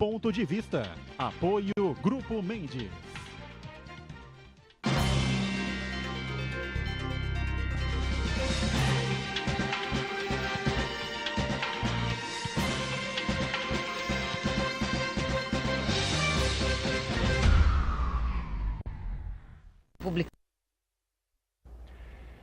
ponto de vista. Apoio Grupo Mendes.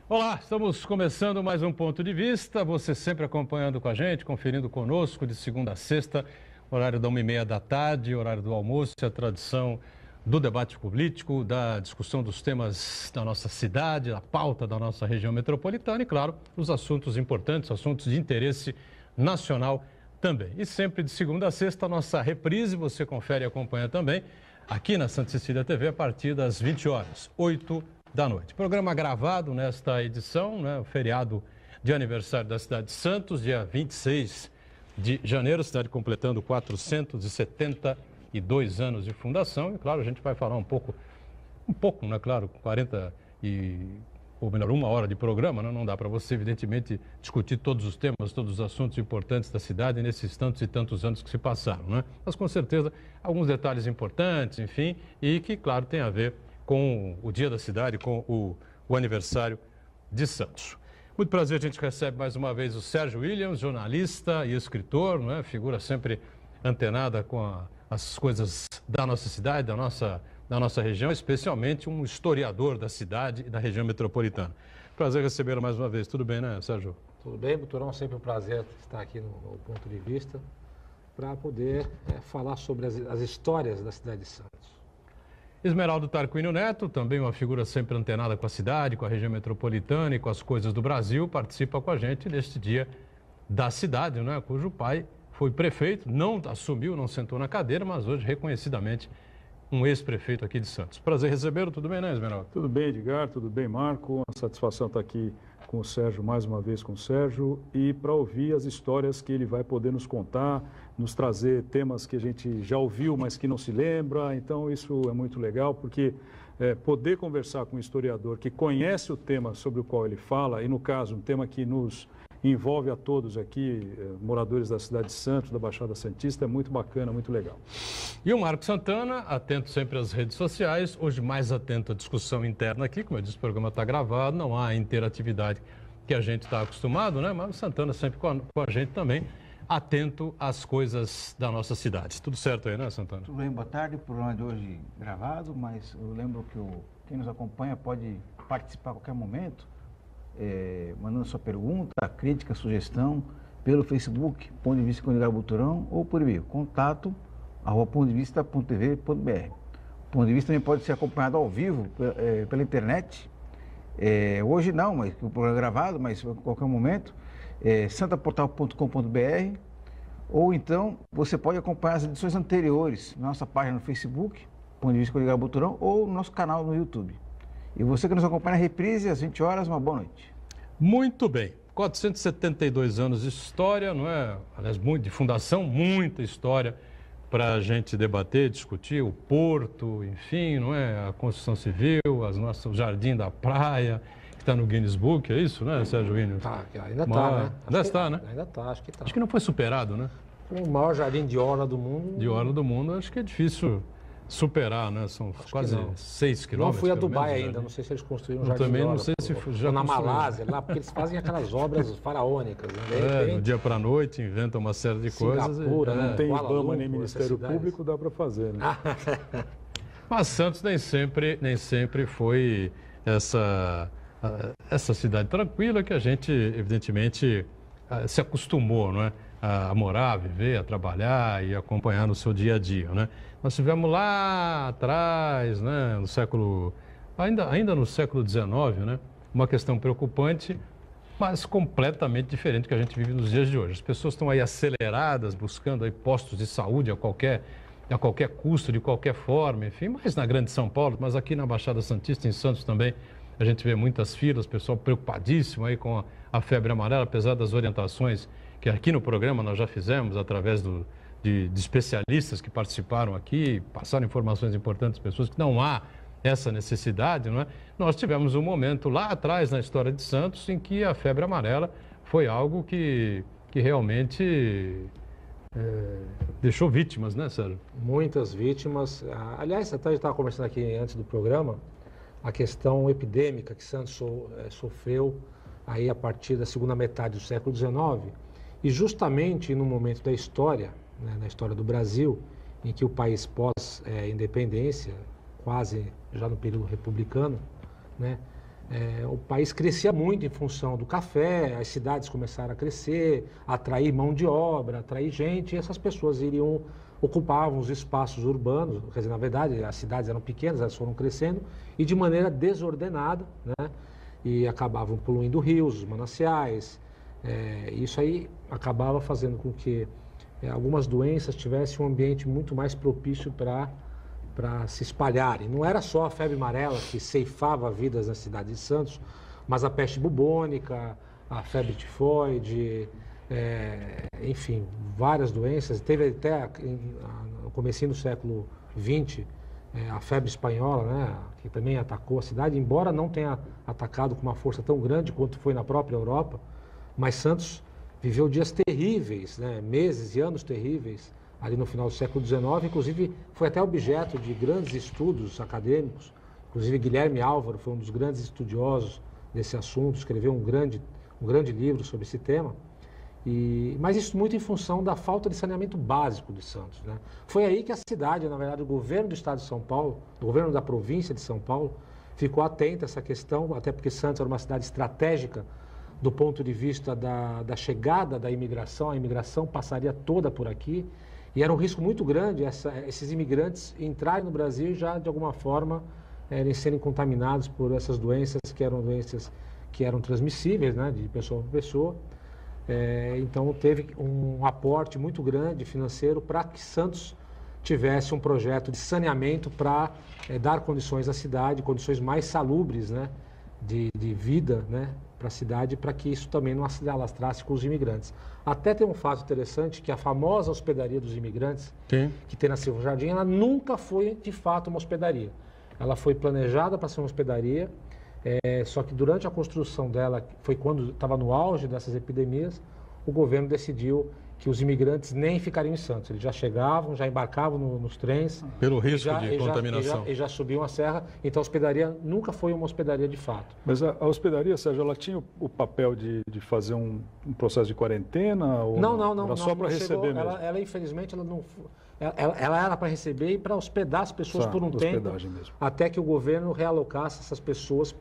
Olá, estamos começando mais um Ponto de Vista, você sempre acompanhando com a gente, conferindo conosco de segunda a sexta, horário da 1h30 da tarde, horário do almoço, a tradição do debate político, da discussão dos temas da nossa cidade, da pauta da nossa região metropolitana e, claro, os assuntos importantes, assuntos de interesse nacional também. E sempre de segunda a sexta, a nossa reprise, você confere e acompanha também aqui na Santa Cecília TV a partir das 20 horas, 8 da noite. Programa gravado nesta edição, o feriado de aniversário da cidade de Santos, dia 26 de janeiro, cidade completando 472 anos de fundação. E, claro, a gente vai falar um pouco, claro, 1 hora de programa, não dá para você, evidentemente, discutir todos os temas, todos os assuntos importantes da cidade nesses tantos e tantos anos que se passaram, Mas, com certeza, alguns detalhes importantes, enfim, e que, claro, tem a ver com o Dia da Cidade, com o aniversário de Santos. Muito prazer, a gente recebe mais uma vez o Sérgio Williams, jornalista e escritor, Figura sempre antenada com as coisas da nossa cidade, da nossa região, especialmente um historiador da cidade e da região metropolitana. Prazer recebê-lo mais uma vez. Tudo bem, Sérgio? Tudo bem, Buturão. Sempre um prazer estar aqui no Ponto de Vista para poder falar sobre as histórias da cidade de Santos. Esmeraldo Tarquínio Neto, também uma figura sempre antenada com a cidade, com a região metropolitana e com as coisas do Brasil, participa com a gente neste dia da cidade, cujo pai foi prefeito, não assumiu, não sentou na cadeira, mas hoje reconhecidamente um ex-prefeito aqui de Santos. Prazer recebê-lo, tudo bem, Esmeraldo? Tudo bem, Edgar, tudo bem, Marco. Uma satisfação estar aqui com o Sérgio, mais uma vez com o Sérgio, e para ouvir as histórias que ele vai poder nos contar, nos trazer temas que a gente já ouviu, mas que não se lembra. Então, isso é muito legal, porque poder conversar com um historiador que conhece o tema sobre o qual ele fala, e no caso, um tema que nos envolve a todos aqui, moradores da cidade de Santos, da Baixada Santista, é muito bacana, muito legal. E o Marco Santana, atento sempre às redes sociais, hoje mais atento à discussão interna aqui, como eu disse, o programa está gravado, não há a interatividade que a gente está acostumado, Marco Santana sempre com a gente também, atento às coisas da nossa cidade. Tudo certo aí, Santana? Tudo bem, boa tarde, o programa de hoje gravado, mas eu lembro que quem nos acompanha pode participar a qualquer momento, mandando sua pergunta, crítica, sugestão, pelo Facebook, Ponto de Vista com Edgar Buturão, ou por e-mail, contato@pontodevista.tv.br. O Ponto de Vista também pode ser acompanhado ao vivo pela internet. Hoje não, mas o programa é gravado, mas a qualquer momento, santaportal.com.br, ou então você pode acompanhar as edições anteriores na nossa página no Facebook, Ponto de Vista com Edgar Buturão, ou no nosso canal no YouTube. E você que nos acompanha na reprise, às 20 horas, uma boa noite. Muito bem. 472 anos de história, Aliás, muito de fundação, muita história para a gente debater, discutir. O Porto, enfim, A Construção Civil, o Jardim da Praia, que está no Guinness Book, é isso, Sérgio Williams? Ainda está, Ainda está, Ainda está, acho que está. Acho que não foi superado, Foi o maior jardim de orla do mundo. De orla do mundo, acho que é difícil superar, São quase 6 quilômetros. Não fui a Dubai ainda, não sei se eles construíram um jardim também de orla, não sei se já na construíram. Malásia, lá, porque eles fazem aquelas obras faraônicas. Do dia para a noite, inventam uma série de coisas. Singapura, Não tem Kuala IBAMA Lumpur, nem Ministério essas Público, dá para fazer, Mas Santos nem sempre foi essa cidade tranquila que a gente, evidentemente, se acostumou, a morar, a viver, a trabalhar e acompanhar no seu dia a dia, Nós tivemos lá atrás, no século, ainda no século XIX, uma questão preocupante, mas completamente diferente do que a gente vive nos dias de hoje. As pessoas estão aí aceleradas, buscando aí postos de saúde a qualquer custo, de qualquer forma, enfim, mas na Grande São Paulo, mas aqui na Baixada Santista, em Santos também, a gente vê muitas filas, pessoal preocupadíssimo aí com a febre amarela, apesar das orientações que aqui no programa nós já fizemos através de especialistas que participaram aqui, passaram informações importantes às pessoas que não há essa necessidade, Nós tivemos um momento lá atrás na história de Santos em que a febre amarela foi algo que realmente deixou vítimas, né, Sérgio? Muitas vítimas. Aliás, até a gente estava conversando aqui antes do programa, a questão epidêmica que Santos sofreu aí a partir da segunda metade do século XIX, e justamente no momento da história, né, na história do Brasil, em que o país pós-independência, quase já no período republicano, né, o país crescia muito em função do café, as cidades começaram a crescer, atrair mão de obra, atrair gente, e essas pessoas ocupavam os espaços urbanos, quer dizer, na verdade, as cidades eram pequenas, elas foram crescendo, e de maneira desordenada, né, e acabavam poluindo rios, mananciais. Isso aí acabava fazendo com que algumas doenças tivessem um ambiente muito mais propício para se espalharem. Não era só a febre amarela que ceifava vidas na cidade de Santos, mas a peste bubônica, a febre tifoide, enfim, várias doenças. Teve até no comecinho do século XX a febre espanhola, né, que também atacou a cidade, embora não tenha atacado com uma força tão grande quanto foi na própria Europa, mas Santos viveu dias terríveis, né, meses e anos terríveis, ali no final do século XIX, inclusive foi até objeto de grandes estudos acadêmicos, inclusive Guilherme Álvaro foi um dos grandes estudiosos desse assunto, escreveu um grande livro sobre esse tema, mas isso muito em função da falta de saneamento básico de Santos, né? Foi aí que a cidade, na verdade, o governo do estado de São Paulo, o governo da província de São Paulo, ficou atento a essa questão, até porque Santos era uma cidade estratégica do ponto de vista da chegada da imigração, a imigração passaria toda por aqui, e era um risco muito grande esses imigrantes entrarem no Brasil e já, de alguma forma, serem contaminados por essas doenças que eram transmissíveis, né, de pessoa para pessoa. Então, teve um aporte muito grande financeiro para que Santos tivesse um projeto de saneamento para dar condições à cidade, condições mais salubres, né, de vida, né, para a cidade, para que isso também não se alastrasse com os imigrantes. Até tem um fato interessante, que a famosa hospedaria dos imigrantes, Sim. que tem na Silva Jardim, ela nunca foi, de fato, uma hospedaria. Ela foi planejada para ser uma hospedaria, só que durante a construção dela, foi quando estava no auge dessas epidemias, o governo decidiu que os imigrantes nem ficariam em Santos. Eles já chegavam, já embarcavam nos trens. Pelo risco de contaminação. E já subiam a serra. Então a hospedaria nunca foi uma hospedaria de fato. Mas a hospedaria, Sérgio, ela tinha o papel de fazer um processo de quarentena? Ou Não. Era só para receber mesmo? Ela, infelizmente, ela não... Ela era para receber e para hospedar as pessoas por um tempo, mesmo. até que o governo realocasse essas pessoas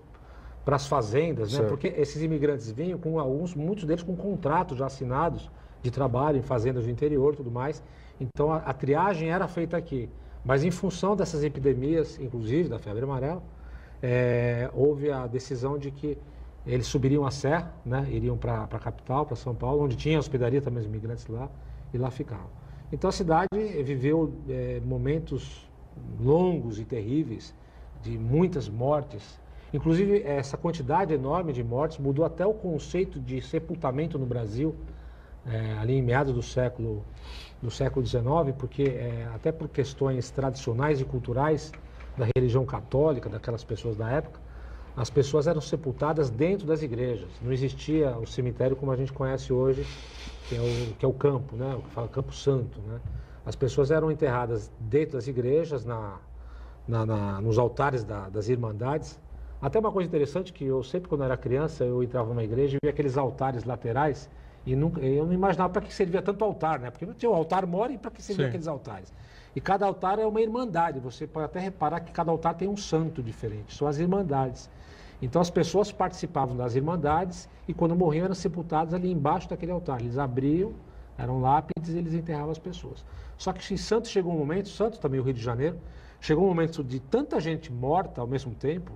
para as fazendas, né? Certo. Porque esses imigrantes vinham com muitos deles com contratos já assinados de trabalho em fazendas do interior e tudo mais. Então a triagem era feita aqui. Mas em função dessas epidemias, inclusive da febre amarela, houve a decisão de que eles subiriam a serra, né? Iriam para a capital, para São Paulo, onde tinha hospedaria também os imigrantes lá, e lá ficavam. Então a cidade viveu momentos longos e terríveis, de muitas mortes. Inclusive, essa quantidade enorme de mortes mudou até o conceito de sepultamento no Brasil, ali em meados do século XIX, porque até por questões tradicionais e culturais da religião católica, daquelas pessoas da época, as pessoas eram sepultadas dentro das igrejas. Não existia o cemitério como a gente conhece hoje, que é o campo, né? O que fala Campo Santo, né? As pessoas eram enterradas dentro das igrejas, nos altares das irmandades. Até uma coisa interessante, que eu sempre, quando era criança, eu entrava numa igreja e via aqueles altares laterais, e eu não imaginava para que servia tanto altar, né? Porque não tinha o altar mora, e para que servia aqueles altares? E cada altar é uma irmandade. Você pode até reparar que cada altar tem um santo diferente. São as irmandades. Então as pessoas participavam das irmandades e quando morriam eram sepultados ali embaixo daquele altar. Eles abriam, eram lápides e eles enterravam as pessoas. Só que em Santos chegou um momento, Santos também o Rio de Janeiro, chegou um momento de tanta gente morta ao mesmo tempo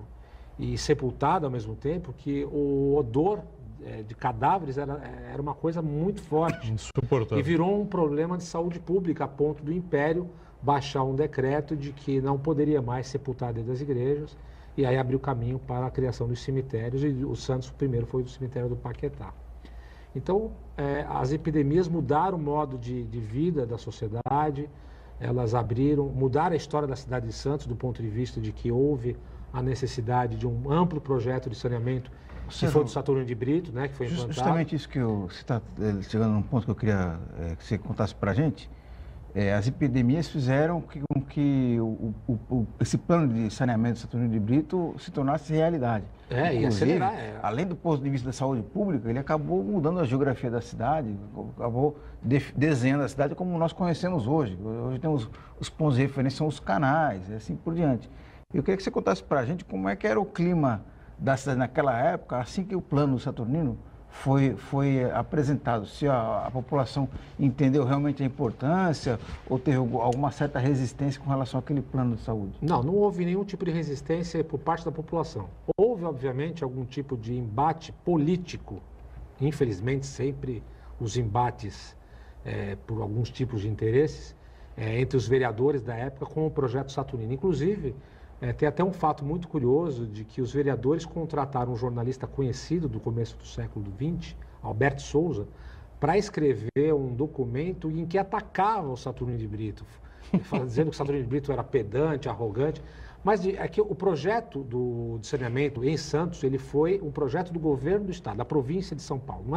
e sepultada ao mesmo tempo, que o odor de cadáveres era uma coisa muito forte. Insuportável. E virou um problema de saúde pública, a ponto do Império baixar um decreto de que não poderia mais sepultar dentro das igrejas, e aí abriu caminho para a criação dos cemitérios, e o Santos primeiro foi o cemitério do Paquetá. Então, as epidemias mudaram o modo de vida da sociedade, elas mudaram a história da cidade de Santos, do ponto de vista de que houve a necessidade de um amplo projeto de saneamento Se for do Saturnino de Brito, né, que foi implantado. Justamente isso que você está chegando num ponto que eu queria que você contasse para a gente. As epidemias fizeram com que esse plano de saneamento do Saturnino de Brito se tornasse realidade. E acelerar. Além do ponto de vista da saúde pública, ele acabou mudando a geografia da cidade, acabou desenhando a cidade como nós conhecemos hoje. Hoje temos os pontos de referência, são os canais, e assim por diante. Eu queria que você contasse para a gente como é que era o clima da cidade naquela época, assim que o plano do Saturnino foi apresentado, se a população entendeu realmente a importância ou teve alguma certa resistência com relação àquele plano de saúde? Não houve nenhum tipo de resistência por parte da população. Houve, obviamente, algum tipo de embate político. Infelizmente, sempre os embates por alguns tipos de interesses entre os vereadores da época com o projeto Saturnino. Inclusive, tem até um fato muito curioso de que os vereadores contrataram um jornalista conhecido do começo do século XX, Alberto Souza, para escrever um documento em que atacava o Saturnino de Brito, dizendo que o Saturnino de Brito era pedante, arrogante. Mas é que o projeto de saneamento em Santos, ele foi um projeto do governo do estado, da província de São Paulo. Não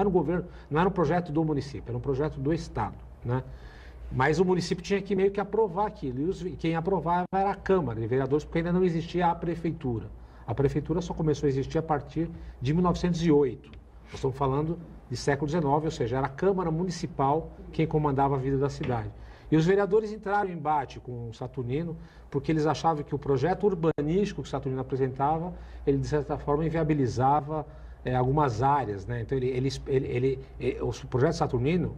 era um projeto do município, era um projeto do estado, né? Mas o município tinha que meio que aprovar aquilo, e quem aprovava era a Câmara de Vereadores, porque ainda não existia a Prefeitura. A Prefeitura só começou a existir a partir de 1908. Nós estamos falando de século XIX, ou seja, era a Câmara Municipal quem comandava a vida da cidade. E os vereadores entraram em embate com o Saturnino, porque eles achavam que o projeto urbanístico que o Saturnino apresentava, ele de certa forma inviabilizava algumas áreas, né? Então o projeto Saturnino,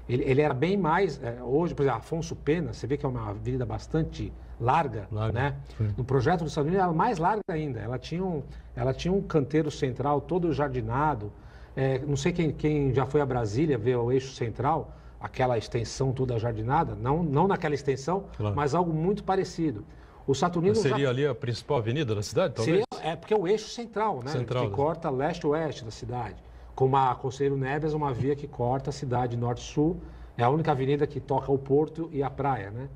ele era bem mais, hoje, por exemplo, Afonso Pena, você vê que é uma avenida bastante larga, né? Sim. No projeto do Saturnino era mais larga ainda, ela tinha um canteiro central todo jardinado, não sei quem já foi a Brasília ver o eixo central, aquela extensão toda jardinada, não naquela extensão, claro, mas algo muito parecido. O Saturnino seria ali a principal avenida da cidade, talvez? Porque é o eixo central, né? Que corta leste-oeste da cidade. Como a Conselheiro Neves, uma via que corta a cidade norte-sul, é a única avenida que toca o porto e a praia, né?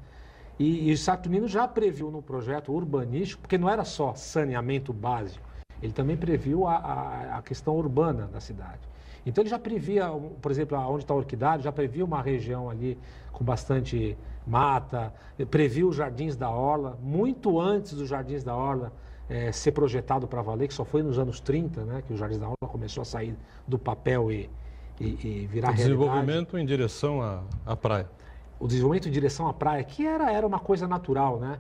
E o Saturnino já previu no projeto urbanístico, porque não era só saneamento básico, ele também previu a questão urbana da cidade. Então ele já previa, por exemplo, onde está a Orquidário, já previa uma região ali com bastante mata, previu os Jardins da Orla, muito antes dos Jardins da Orla ser projetado para valer, que só foi nos anos 30, né, que o Jardins da Orla começou a sair do papel e virar realidade. O desenvolvimento em direção à praia. O desenvolvimento em direção à praia, que era uma coisa natural, né,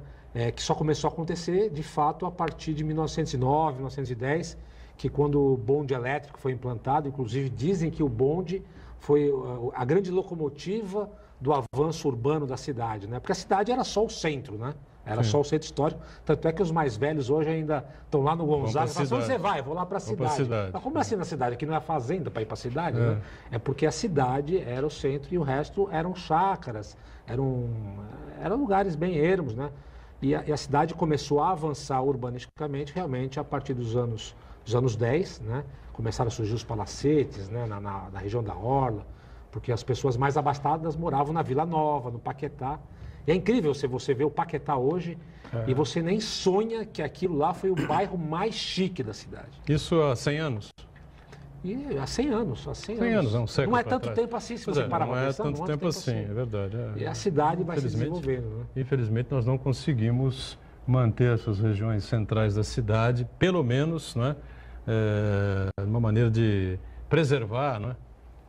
que só começou a acontecer, de fato, a partir de 1909, 1910, que quando o bonde elétrico foi implantado, inclusive dizem que o bonde foi a grande locomotiva do avanço urbano da cidade, né? Porque a cidade era só o centro, né? Era só o centro histórico. Tanto é que os mais velhos hoje ainda estão lá no Gonzaga e falam, onde você vai? Eu vou lá para a cidade. Mas como assim na cidade? Aqui não é fazenda para ir para a cidade, né? É porque a cidade era o centro e o resto eram chácaras, eram lugares bem ermos, né? E a cidade começou a avançar urbanisticamente realmente a partir dos anos 10, né? Começaram a surgir os palacetes, né? na região da Orla, porque as pessoas mais abastadas moravam na Vila Nova, no Paquetá. E é incrível você ver o Paquetá hoje e você nem sonha que aquilo lá foi o bairro mais chique da cidade. Isso há 100 anos? E há 100 anos. 100 anos, é um século. Não é tanto tempo assim, se você parar para pensar. Não é tanto tempo assim, é verdade. E a cidade vai se desenvolvendo, né? Infelizmente, nós não conseguimos manter essas regiões centrais da cidade, pelo menos, né, uma maneira de preservar, né,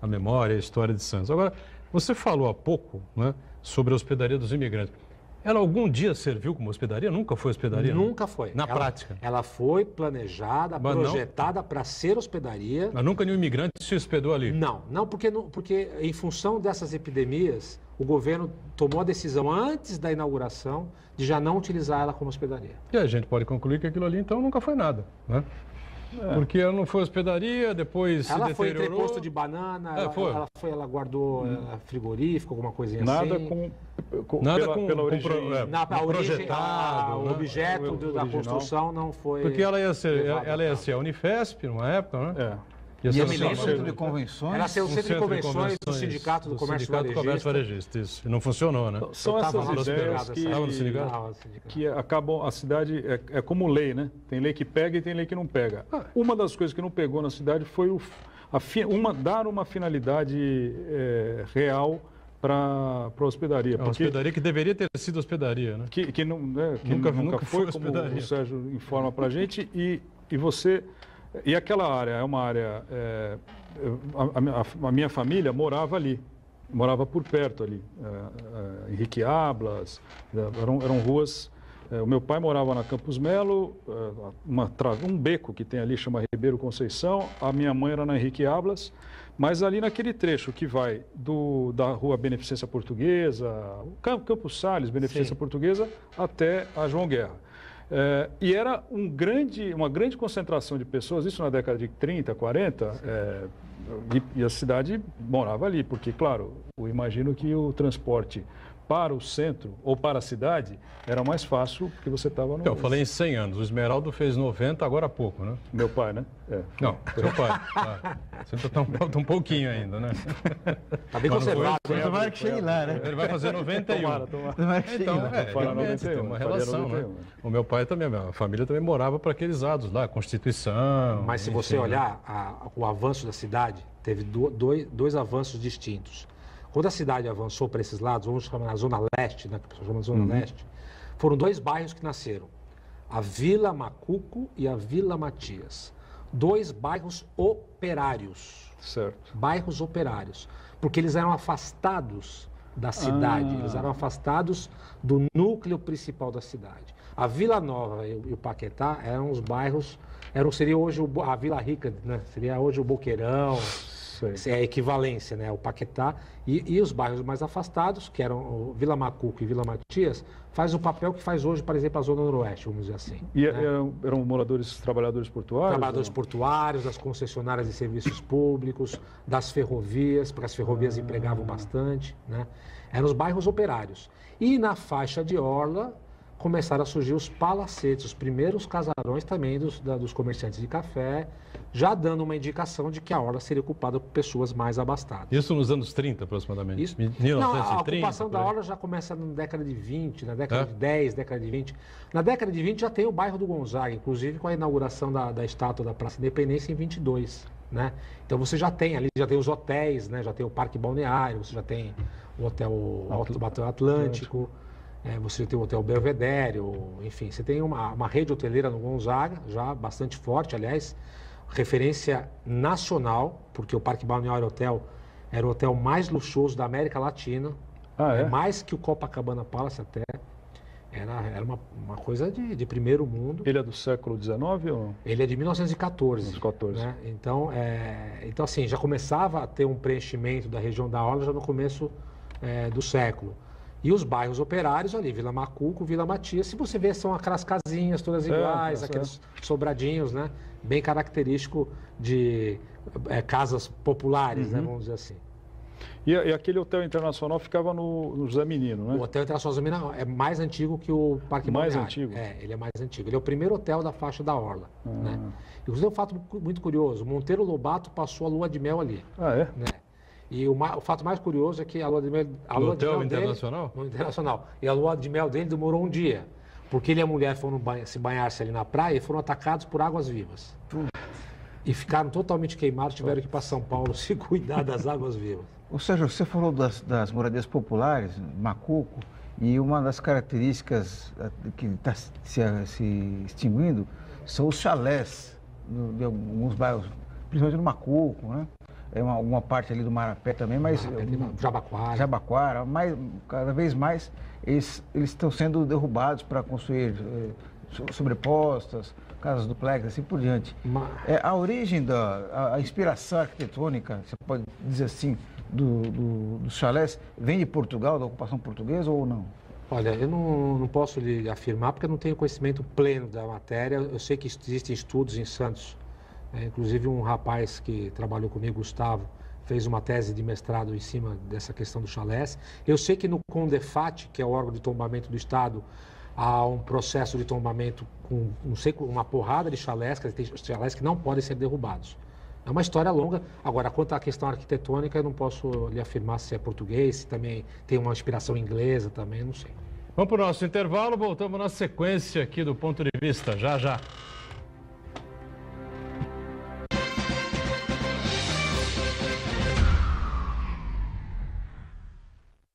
a memória e a história de Santos. Agora, você falou há pouco, né, sobre a hospedaria dos imigrantes. Ela algum dia serviu como hospedaria? Nunca foi hospedaria? Nunca foi. Na prática? Ela foi planejada, projetada para ser hospedaria. Mas nunca nenhum imigrante se hospedou ali? Não, porque em função dessas epidemias, o governo tomou a decisão antes da inauguração de já não utilizar ela como hospedaria. E a gente pode concluir que aquilo ali, então, nunca foi nada, né? Porque ela não foi hospedaria, depois se deteriorou. Ela foi entreposto de banana, ela guardou frigorífico, alguma coisinha nada assim. Pela origem. Projetado. O objeto da construção não foi. Porque ela ia ser a Unifesp, numa época, né? Ia E ser é um centro centro de convenções. Era ser o centro de convenções do Sindicato do Comércio Varejista. Isso. E não funcionou, né? São essas ideias Estava no sindicato? que acabam, a cidade é como lei, né? Tem lei que pega e tem lei que não pega. Uma das coisas que não pegou na cidade foi dar uma finalidade real para a hospedaria. A hospedaria que deveria ter sido hospedaria, né? Que nunca foi, como hospedaria. o Sérgio informa para a gente, e você... E aquela área é uma área... a minha família morava ali, morava por perto ali. Henrique Ablas, eram ruas... O meu pai morava na Campos Melo, um beco que tem ali, chama Ribeiro Conceição. A minha mãe era na Henrique Ablas, mas ali naquele trecho que vai da Rua Beneficência Portuguesa, Campos Sales, Beneficência Portuguesa, até a João Guerra. E era uma grande concentração de pessoas, isso na década de 30, 40, e a cidade morava ali, porque, claro, eu imagino que o transporte para o centro ou para a cidade era mais fácil, porque você estava no... Então, eu falei em 100 anos. O Esmeraldo fez 90 agora há pouco, né? Meu pai, né? Não, seu pai. Você falta um pouquinho ainda, né? Tá bem conservado. Tomara que chegue lá, né? Ele vai fazer 91. Tomara que chegue Então, lá. realmente, tem uma relação, né? O meu pai também, a família também morava para aqueles lados lá, Constituição... Mas se você olhar o avanço da cidade, teve dois avanços distintos. Quando a cidade avançou para esses lados, vamos chamar na Zona Leste, né, que a pessoa chama de Zona Leste, foram 2 bairros que nasceram, a Vila Macuco e a Vila Matias. 2 bairros operários. Certo. Bairros operários, porque eles eram afastados da cidade, eles eram afastados do núcleo principal da cidade. A Vila Nova e o Paquetá eram os bairros, seria hoje a Vila Rica, né? Seria hoje o Boqueirão. É a equivalência, né? O Paquetá e os bairros mais afastados, que eram o Vila Macuco e Vila Matias, faz o papel que faz hoje, por exemplo, a Zona Noroeste, vamos dizer assim. E né? eram trabalhadores portuários? Trabalhadores portuários, das concessionárias de serviços públicos, das ferrovias, porque as ferrovias empregavam bastante, né? Eram os bairros operários. E na faixa de orla começaram a surgir os palacetes, os primeiros casarões também dos comerciantes de café, já dando uma indicação de que a orla seria ocupada por pessoas mais abastadas. Isso nos anos 30, aproximadamente? Isso. 1930, não, a ocupação da orla já começa na década de 20, na década de 10, década de 20. Na década de 20 já tem o bairro do Gonzaga, inclusive com a inauguração da estátua da Praça Independência em 22. Né? Então você já tem ali, já tem os hotéis, né? Já tem o Parque Balneário, você já tem o Hotel Atlântico. Você tem o Hotel Belvedere, enfim, você tem uma rede hoteleira no Gonzaga, já bastante forte, aliás, referência nacional, porque o Parque Balneário Hotel era o hotel mais luxuoso da América Latina, mais que o Copacabana Palace até, era uma coisa de primeiro mundo. Ele é do século XIX ou? Ele é de 1914. 1914. Né? Então, assim, já começava a ter um preenchimento da região da orla já no começo do século. E os bairros operários ali, Vila Macuco, Vila Matias, se você vê, são aquelas casinhas todas iguais, aqueles sobradinhos, né? Bem característico de casas populares, né? Vamos dizer assim. E aquele hotel internacional ficava no José Menino, né? O Hotel Internacional José Menino é mais antigo que o Parque Balneário. Mais antigo? Ele é mais antigo. Ele é o primeiro hotel da faixa da orla, né? Inclusive, um fato muito curioso, Monteiro Lobato passou a lua de mel ali. Né? E o fato mais curioso é que a lua de mel... No Hotel Internacional? No Internacional. E a lua de mel dele demorou um dia. Porque ele e a mulher foram se banhar-se ali na praia e foram atacados por águas vivas. E ficaram totalmente queimados, tiveram que ir para São Paulo se cuidar das águas vivas. Ou seja, você falou das moradias populares, Macuco, e uma das características que está se extinguindo são os chalés de alguns bairros, principalmente no Macuco, né? Uma parte ali do Marapé também, mas... Jabaquara, mas cada vez mais eles estão sendo derrubados para construir sobrepostas, casas duplex, assim por diante. A origem a inspiração arquitetônica, você pode dizer assim, dos chalés, vem de Portugal, da ocupação portuguesa ou não? Olha, eu não posso lhe afirmar porque eu não tenho conhecimento pleno da matéria. Eu sei que existem estudos em Santos. Inclusive um rapaz que trabalhou comigo, Gustavo, fez uma tese de mestrado em cima dessa questão do chalés. Eu sei que no CONDEFAT, que é o órgão de tombamento do Estado, há um processo de tombamento com, não sei, uma porrada de chalés, tem chalés que não podem ser derrubados. É uma história longa. Agora, quanto à questão arquitetônica, eu não posso lhe afirmar se é português, se também tem uma inspiração inglesa também, não sei. Vamos para o nosso intervalo, voltamos na sequência aqui do Ponto de Vista, já já.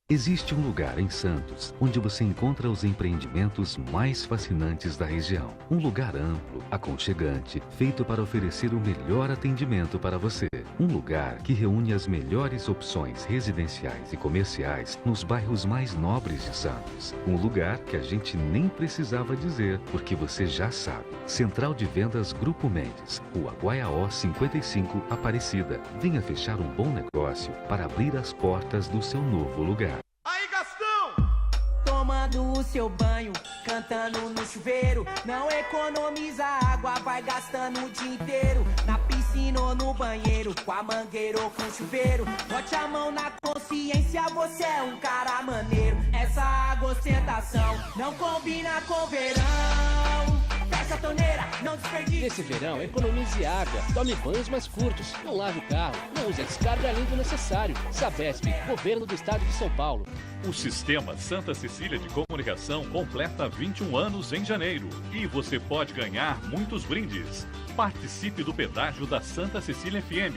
Existe um lugar em Santos onde você encontra os empreendimentos mais fascinantes da região. Um lugar amplo, aconchegante, feito para oferecer o melhor atendimento para você. Um lugar que reúne as melhores opções residenciais e comerciais nos bairros mais nobres de Santos. Um lugar que a gente nem precisava dizer, porque você já sabe. Central de Vendas Grupo Mendes, Rua Guaiaó 55, Aparecida. Venha fechar um bom negócio para abrir as portas do seu novo lugar. Aí, Gastão! Tomando o seu banho, cantando no chuveiro. Não economiza água, vai gastando o dia inteiro. Na piscina ou no banheiro, com a mangueira ou com o chuveiro. Bote a mão na consciência, você é um cara maneiro. Essa água ostentação não combina com verão. Fecha a torneira, não desperdice. Nesse verão, economize água, tome banhos mais curtos, não lave o carro, não use a descarga além do necessário. Sabesp, Governo do Estado de São Paulo. O Sistema Santa Cecília de Comunicação completa 21 anos em janeiro e você pode ganhar muitos brindes. Participe do pedágio da Santa Cecília FM,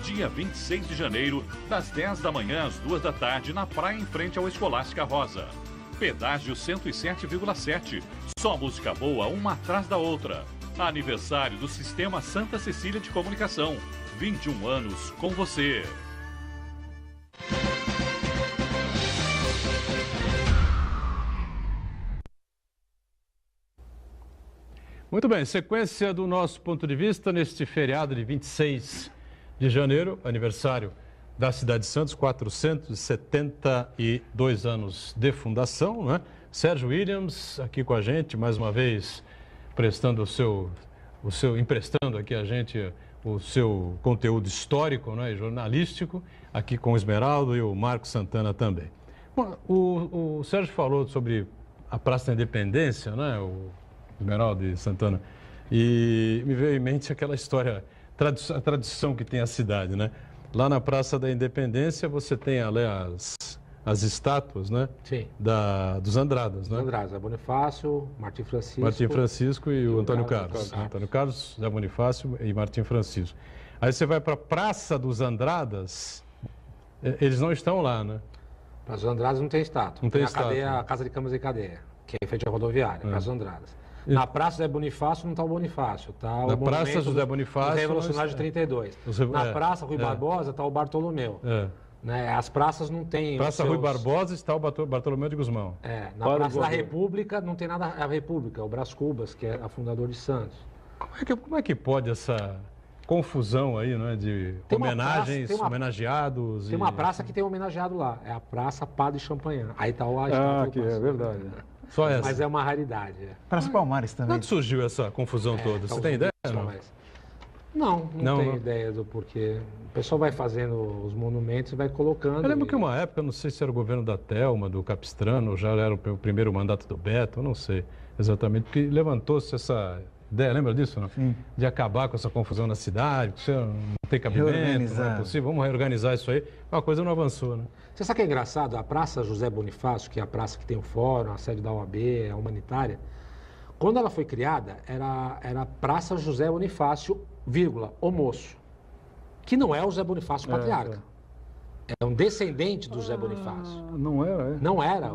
dia 26 de janeiro, das 10 da manhã às 2 da tarde, na praia em frente ao Escolástica Rosa. Pedágio 107,7. Só música boa, uma atrás da outra. Aniversário do Sistema Santa Cecília de Comunicação. 21 anos com você. Muito bem, sequência do nosso ponto de vista neste feriado de 26 de janeiro, aniversário da cidade de Santos, 472 anos de fundação, né? Sérgio Williams aqui com a gente, mais uma vez prestando emprestando aqui a gente o seu conteúdo histórico, né, e jornalístico, aqui com o Esmeraldo e o Marco Santana também. Bom, o Sérgio falou sobre a Praça da Independência, né, o Esmeraldo e Santana, e me veio em mente aquela história, a tradição que tem a cidade, né? Lá na Praça da Independência você tem ali as estátuas, né? Sim. Dos Andradas, né? Os Andradas, Bonifácio, Martim Francisco. Martim Francisco e o Antônio Carlos. Carlos. Antônio Carlos, José Bonifácio e Martim Francisco. Aí você vai para a Praça dos Andradas, eles não estão lá, né? Praça dos Andradas não tem estátua. Não tem a estátua. cadeia, a Casa de Câmaras e Cadeia, que é em frente à rodoviária, Praça dos Andradas. Na Praça José Bonifácio não está o Bonifácio, tá? Na o Praça José Bonifácio. O Revolucionário de 32. Na Praça Rui Barbosa está o Bartolomeu. Né? As praças não tem. Praça Rui Barbosa está o Bartolomeu de Guzmão. Na Praça da República não tem nada. A República, o Brás Cubas, que é a fundador de Santos. Como é que pode essa confusão aí, né? De homenagens, homenageados. Tem uma praça que tem homenageado lá. É a Praça Padre Champagnat. Aí está o que é verdade. Só essa. Mas é uma raridade. Praça Palmares também. Onde surgiu essa confusão toda? Você tem ideia? Não tenho ideia do porquê. O pessoal vai fazendo os monumentos e vai colocando. Eu lembro que uma época, não sei se era o governo da Telma, do Capistrano, ou já era o primeiro mandato do Beto, eu não sei exatamente, porque levantou-se essa ideia, lembra disso, não? Sim. De acabar com essa confusão na cidade, que não tem cabimento, não é possível, vamos reorganizar isso aí. A coisa não avançou, né? Você sabe o que é engraçado? A Praça José Bonifácio, que é a praça que tem o fórum, a sede da OAB, a humanitária, quando ela foi criada, era Praça José Bonifácio, o moço, que não é o José Bonifácio patriarca. É um descendente do José Bonifácio. Não era, Não era.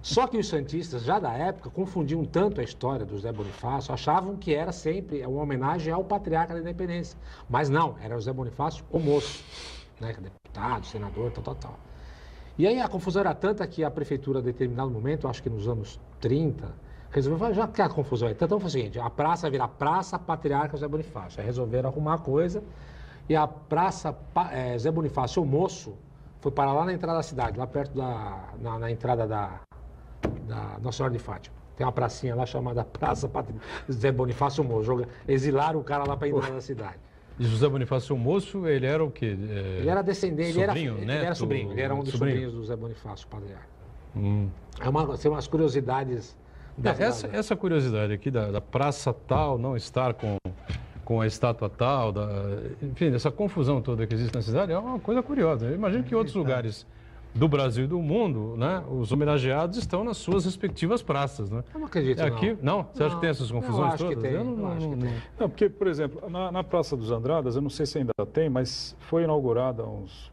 Só que os santistas, já da época, confundiam tanto a história do José Bonifácio, achavam que era sempre uma homenagem ao patriarca da independência. Mas não, era o José Bonifácio, o moço, né? Deputado, senador, tal. E aí a confusão era tanta que a prefeitura, em determinado momento, acho que nos anos 30, resolveu, já que a confusão é tanta, então foi o seguinte, a praça vai virar Praça Patriarca José Bonifácio. Aí resolveram arrumar a coisa e a Praça José Bonifácio, o moço, foi parar lá na entrada da cidade, lá perto na entrada da Nossa Senhora de Fátima. Tem uma pracinha lá chamada Praça José Bonifácio, o moço. Exilaram o cara lá para a entrada da cidade. E José Bonifácio, o moço, ele era o quê? Ele era descendente, sobrinho, ele era sobrinho, ele era um dos sobrinhos do José Bonifácio, patriarca. Tem umas curiosidades. Essa curiosidade aqui da praça tal não estar com com a estátua tal, enfim, essa confusão toda que existe na cidade é uma coisa curiosa. Eu imagino que em outros lugares do Brasil e do mundo, né, os homenageados estão nas suas respectivas praças, né? Eu não acredito, aqui, não. Você acha que tem essas confusões todas? Que tem. Não, porque, por exemplo, na Praça dos Andradas, eu não sei se ainda tem, mas foi inaugurada há uns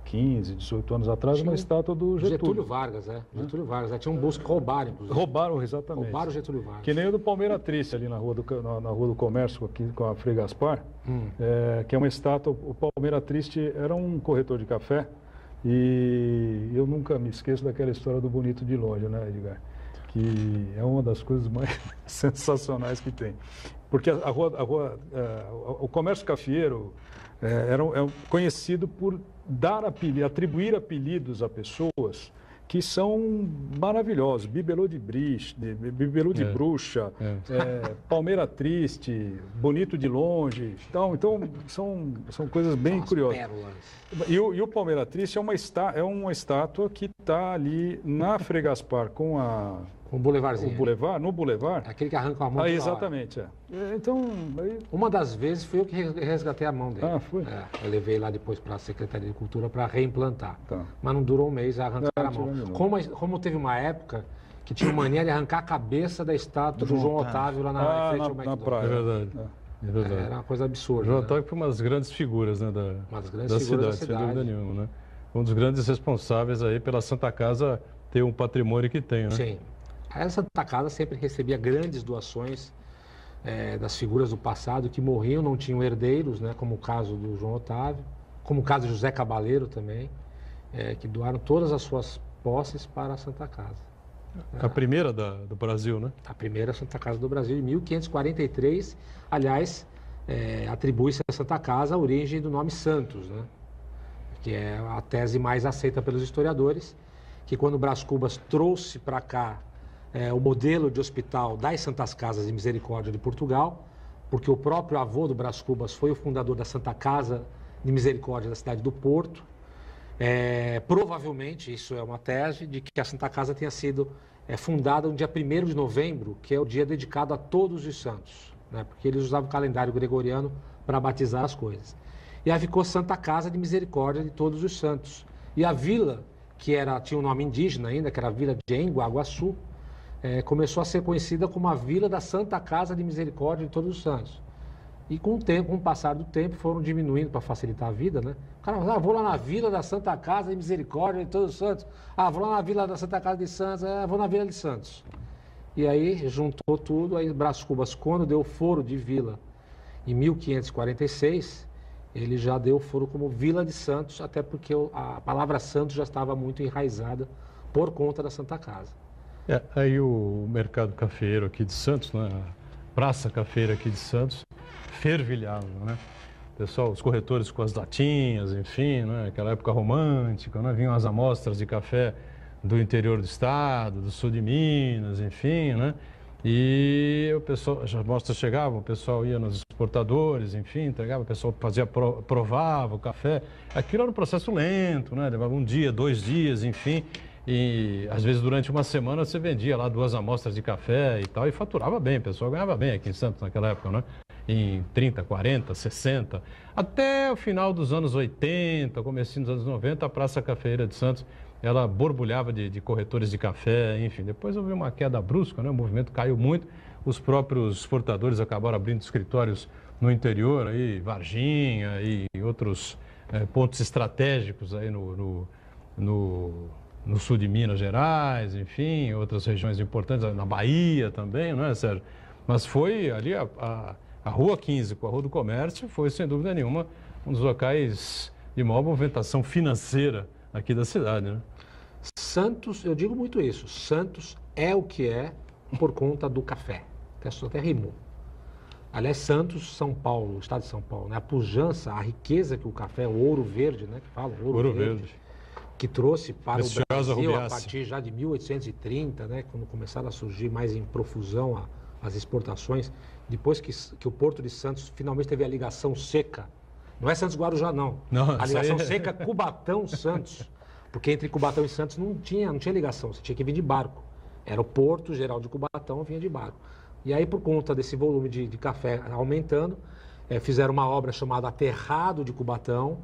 15, 18 anos atrás, uma estátua do Getúlio Vargas, Getúlio Vargas. Tinha um busto que roubaram, inclusive. Roubaram, exatamente. Roubaram o Getúlio Vargas. Que nem o do Palmeira Triste, ali na Rua do Comércio, aqui com a Frei Gaspar, que é uma estátua. O Palmeira Triste era um corretor de café, e eu nunca me esqueço daquela história do Bonito de Longe, né, Edgar? Que é uma das coisas mais sensacionais que tem. Porque o comércio cafeeiro era conhecido por atribuir apelidos a pessoas que são maravilhosos. Bibelô de Bruxa, Palmeira Triste, Bonito de Longe. Então são coisas bem curiosas. E o Palmeira Triste é uma estátua que está ali na Frei Gaspar com o Boulevardzinho. No Boulevard. Aquele que arranca a mão. Exatamente. Então, uma das vezes fui eu que resgatei a mão dele. Foi? Eu levei lá depois para a Secretaria de Cultura para reimplantar. Tá. Mas não durou um mês a arrancar a mão. Como teve uma época que tinha mania de arrancar a cabeça da estátua do João Otávio lá na frente ao McDonald's. Praia. É verdade. É verdade. Era uma coisa absurda. João Otávio foi uma das grandes figuras, né, da cidade, sem dúvida nenhuma, né? Um dos grandes responsáveis aí pela Santa Casa ter um patrimônio que tem, né? Sim. A Santa Casa sempre recebia grandes doações das figuras do passado que morriam, não tinham herdeiros, né, como o caso do João Otávio, como o caso de José Cabaleiro também, que doaram todas as suas posses para a Santa Casa. A primeira do Brasil, né? A primeira Santa Casa do Brasil, em 1543. Aliás, atribui-se à Santa Casa a origem do nome Santos, né? Que é a tese mais aceita pelos historiadores, que quando o Brás Cubas trouxe para cá o modelo de hospital das Santas Casas de Misericórdia de Portugal, porque o próprio avô do Brás Cubas foi o fundador da Santa Casa de Misericórdia da cidade do Porto. Provavelmente, isso é uma tese, de que a Santa Casa tenha sido fundada no dia 1º de novembro, que é o dia dedicado a todos os santos, né? Porque eles usavam o calendário gregoriano para batizar as coisas. E aí ficou Santa Casa de Misericórdia de Todos os Santos. E a vila, que tinha um nome indígena ainda, que era a vila de Enguaguaçu, começou a ser conhecida como a Vila da Santa Casa de Misericórdia de Todos os Santos. E com o passar do tempo, foram diminuindo para facilitar a vida, né? O cara fala, vou lá na Vila da Santa Casa de Misericórdia de Todos os Santos. Vou lá na Vila da Santa Casa de Santos. Vou na Vila de Santos. E aí, juntou tudo. Aí, Brás Cubas, quando deu foro de vila, em 1546, ele já deu foro como Vila de Santos, até porque a palavra Santos já estava muito enraizada por conta da Santa Casa. Aí o mercado cafeiro aqui de Santos, né? A praça cafeira aqui de Santos, fervilhava, né? Pessoal, os corretores com as latinhas, enfim, né? Aquela época romântica, né? Vinham as amostras de café do interior do estado, do sul de Minas, enfim, né? E o pessoal, as amostras chegavam, o pessoal ia nos exportadores, enfim, entregava, o pessoal provava o café. Aquilo era um processo lento, né? Levava um dia, 2 dias, enfim. E às vezes durante uma semana você vendia lá 2 amostras de café e tal, e faturava bem, o pessoal ganhava bem aqui em Santos naquela época, né? Em 30, 40, 60, até o final dos anos 80, comecinho dos anos 90, a Praça Cafeira de Santos, ela borbulhava de corretores de café, enfim. Depois houve uma queda brusca, né? O movimento caiu muito, os próprios exportadores acabaram abrindo escritórios no interior, aí, Varginha e outros pontos estratégicos aí no sul de Minas Gerais, enfim, outras regiões importantes, na Bahia também, não é, Sérgio? Mas foi ali a Rua 15, com a Rua do Comércio, foi, sem dúvida nenhuma, um dos locais de maior movimentação financeira aqui da cidade, né? Santos, eu digo muito isso, Santos é o que é por conta do café. Até rimou. Aliás, Santos, São Paulo, o estado de São Paulo, né? A pujança, a riqueza que o café, o ouro verde, né? Que fala, ouro verde. Que trouxe para o Brasil a partir já de 1830, né, quando começaram a surgir mais em profusão as exportações, depois que o Porto de Santos finalmente teve a ligação seca, não é Santos-Guarujá não, a ligação seca Cubatão-Santos, porque entre Cubatão e Santos não tinha ligação, você tinha que vir de barco, era o Porto Geral de Cubatão, vinha de barco. E aí, por conta desse volume de café aumentando, fizeram uma obra chamada Aterrado de Cubatão,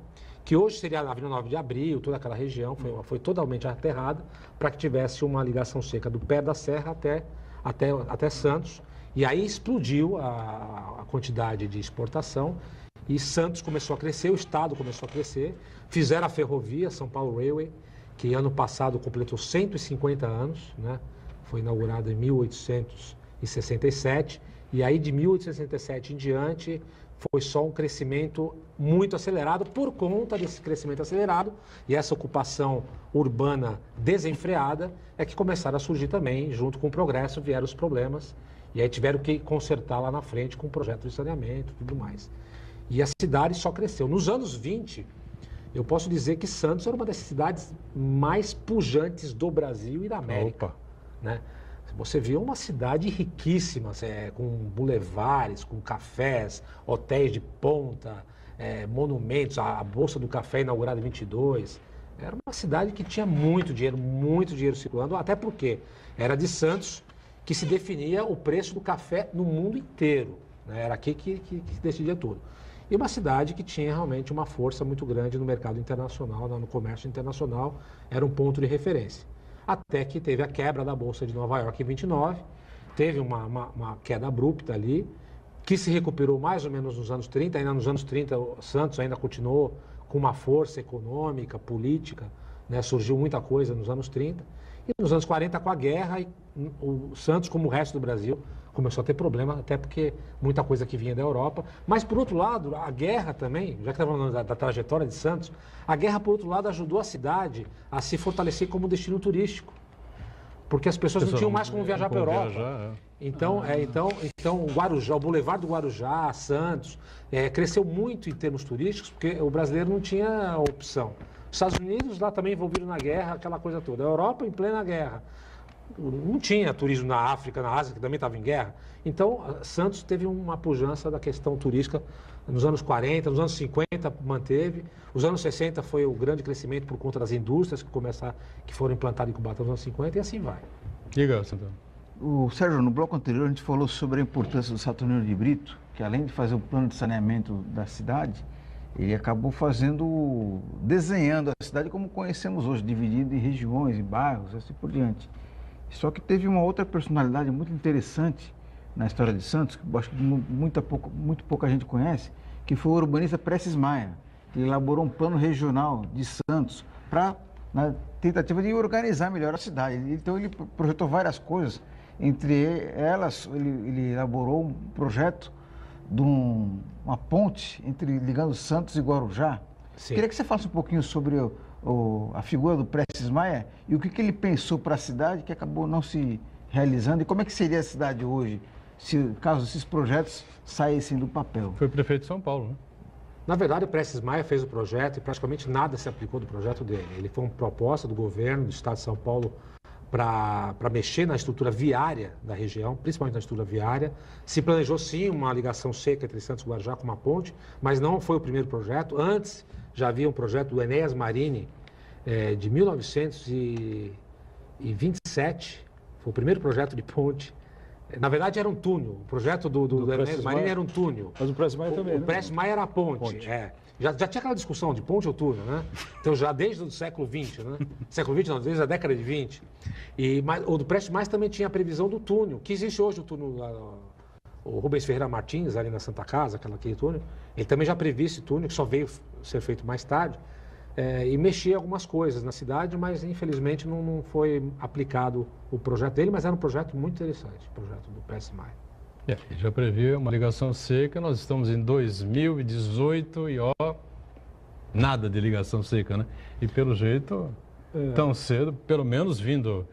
que hoje seria a Avenida 9 de Abril, toda aquela região, foi totalmente aterrada, para que tivesse uma ligação seca do pé da serra até Santos. E aí explodiu a quantidade de exportação e Santos começou a crescer, o estado começou a crescer. Fizeram a ferrovia, São Paulo Railway, que ano passado completou 150 anos, né? Foi inaugurada em 1867. E aí de 1867 em diante foi só um crescimento muito acelerado. Por conta desse crescimento acelerado e essa ocupação urbana desenfreada é que começaram a surgir também, junto com o progresso, vieram os problemas. E aí tiveram que consertar lá na frente com o projeto de saneamento e tudo mais. E a cidade só cresceu. Nos anos 20, eu posso dizer que Santos era uma das cidades mais pujantes do Brasil e da América. Opa. Né? Você vê uma cidade riquíssima, com bulevares, com cafés, hotéis de ponta, monumentos, a Bolsa do Café inaugurada em 22. Era uma cidade que tinha muito dinheiro circulando, até porque era de Santos que se definia o preço do café no mundo inteiro. Né? Era aqui que decidia tudo. E uma cidade que tinha realmente uma força muito grande no mercado internacional, no comércio internacional, era um ponto de referência. Até que teve a quebra da Bolsa de Nova York em 29, teve uma queda abrupta ali, que se recuperou mais ou menos nos anos 30, ainda nos anos 30 o Santos ainda continuou com uma força econômica, política, né? Surgiu muita coisa nos anos 30, e nos anos 40 com a guerra, o Santos, como o resto do Brasil, começou a ter problema, até porque muita coisa que vinha da Europa. Mas, por outro lado, a guerra também, já que estava falando da trajetória de Santos, a guerra, por outro lado, ajudou a cidade a se fortalecer como destino turístico. Porque as pessoas não tinham mais como viajar para a Europa. Então, o Guarujá, o Boulevard do Guarujá, Santos, cresceu muito em termos turísticos, porque o brasileiro não tinha opção. Os Estados Unidos lá também envolvidos na guerra, aquela coisa toda. A Europa em plena guerra. Não tinha turismo na África, na Ásia, que também estava em guerra. Então, Santos teve uma pujança da questão turística nos anos 40, nos anos 50 manteve. Os anos 60 foi o grande crescimento por conta das indústrias que foram implantadas em Cubatão nos anos 50 e assim vai. Diga, Santana. O Sérgio, no bloco anterior a gente falou sobre a importância do Saturnino de Brito, que além de fazer o plano de saneamento da cidade, ele acabou desenhando a cidade como conhecemos hoje, dividida em regiões, em bairros, assim por diante. Só que teve uma outra personalidade muito interessante na história de Santos, que eu acho que muito pouca gente conhece, que foi o urbanista Prestes Maia. Ele elaborou um plano regional de Santos na tentativa de organizar melhor a cidade. Então ele projetou várias coisas, entre elas ele elaborou um projeto de uma ponte ligando Santos e Guarujá. Sim. Queria que você falasse um pouquinho sobre a figura do Prestes Maia e o que ele pensou para a cidade que acabou não se realizando e como é que seria a cidade hoje, caso esses projetos saíssem do papel. Foi prefeito de São Paulo, né? Na verdade, o Prestes Maia fez o projeto e praticamente nada se aplicou do projeto dele. Ele foi uma proposta do governo do estado de São Paulo para mexer na estrutura viária da região, principalmente na estrutura viária. Se planejou sim uma ligação seca entre Santos e Guarujá com uma ponte, mas não foi o primeiro projeto. Antes já havia um projeto do Enéas Marini, de 1927, foi o primeiro projeto de ponte. Na verdade era um túnel, o projeto do Enéas Marini era um túnel. Mas o Prestes Maia também, O Prestes Maia era a ponte. Já tinha aquela discussão de ponte ou túnel, né? Então já desde o século XX, né? Século XX não, desde a década de 20. Mas o do Prestes Maia também tinha a previsão do túnel, que existe hoje o túnel lá, o Rubens Ferreira Martins, ali na Santa Casa, aquele túnel. Ele também já previu esse túnel, que só veio ser feito mais tarde, e mexia algumas coisas na cidade, mas infelizmente não foi aplicado o projeto dele, mas era um projeto muito interessante, o projeto do Prestes Maia. Já previu uma ligação seca, nós estamos em 2018 e nada de ligação seca, né? E pelo jeito, tão cedo, pelo menos vindo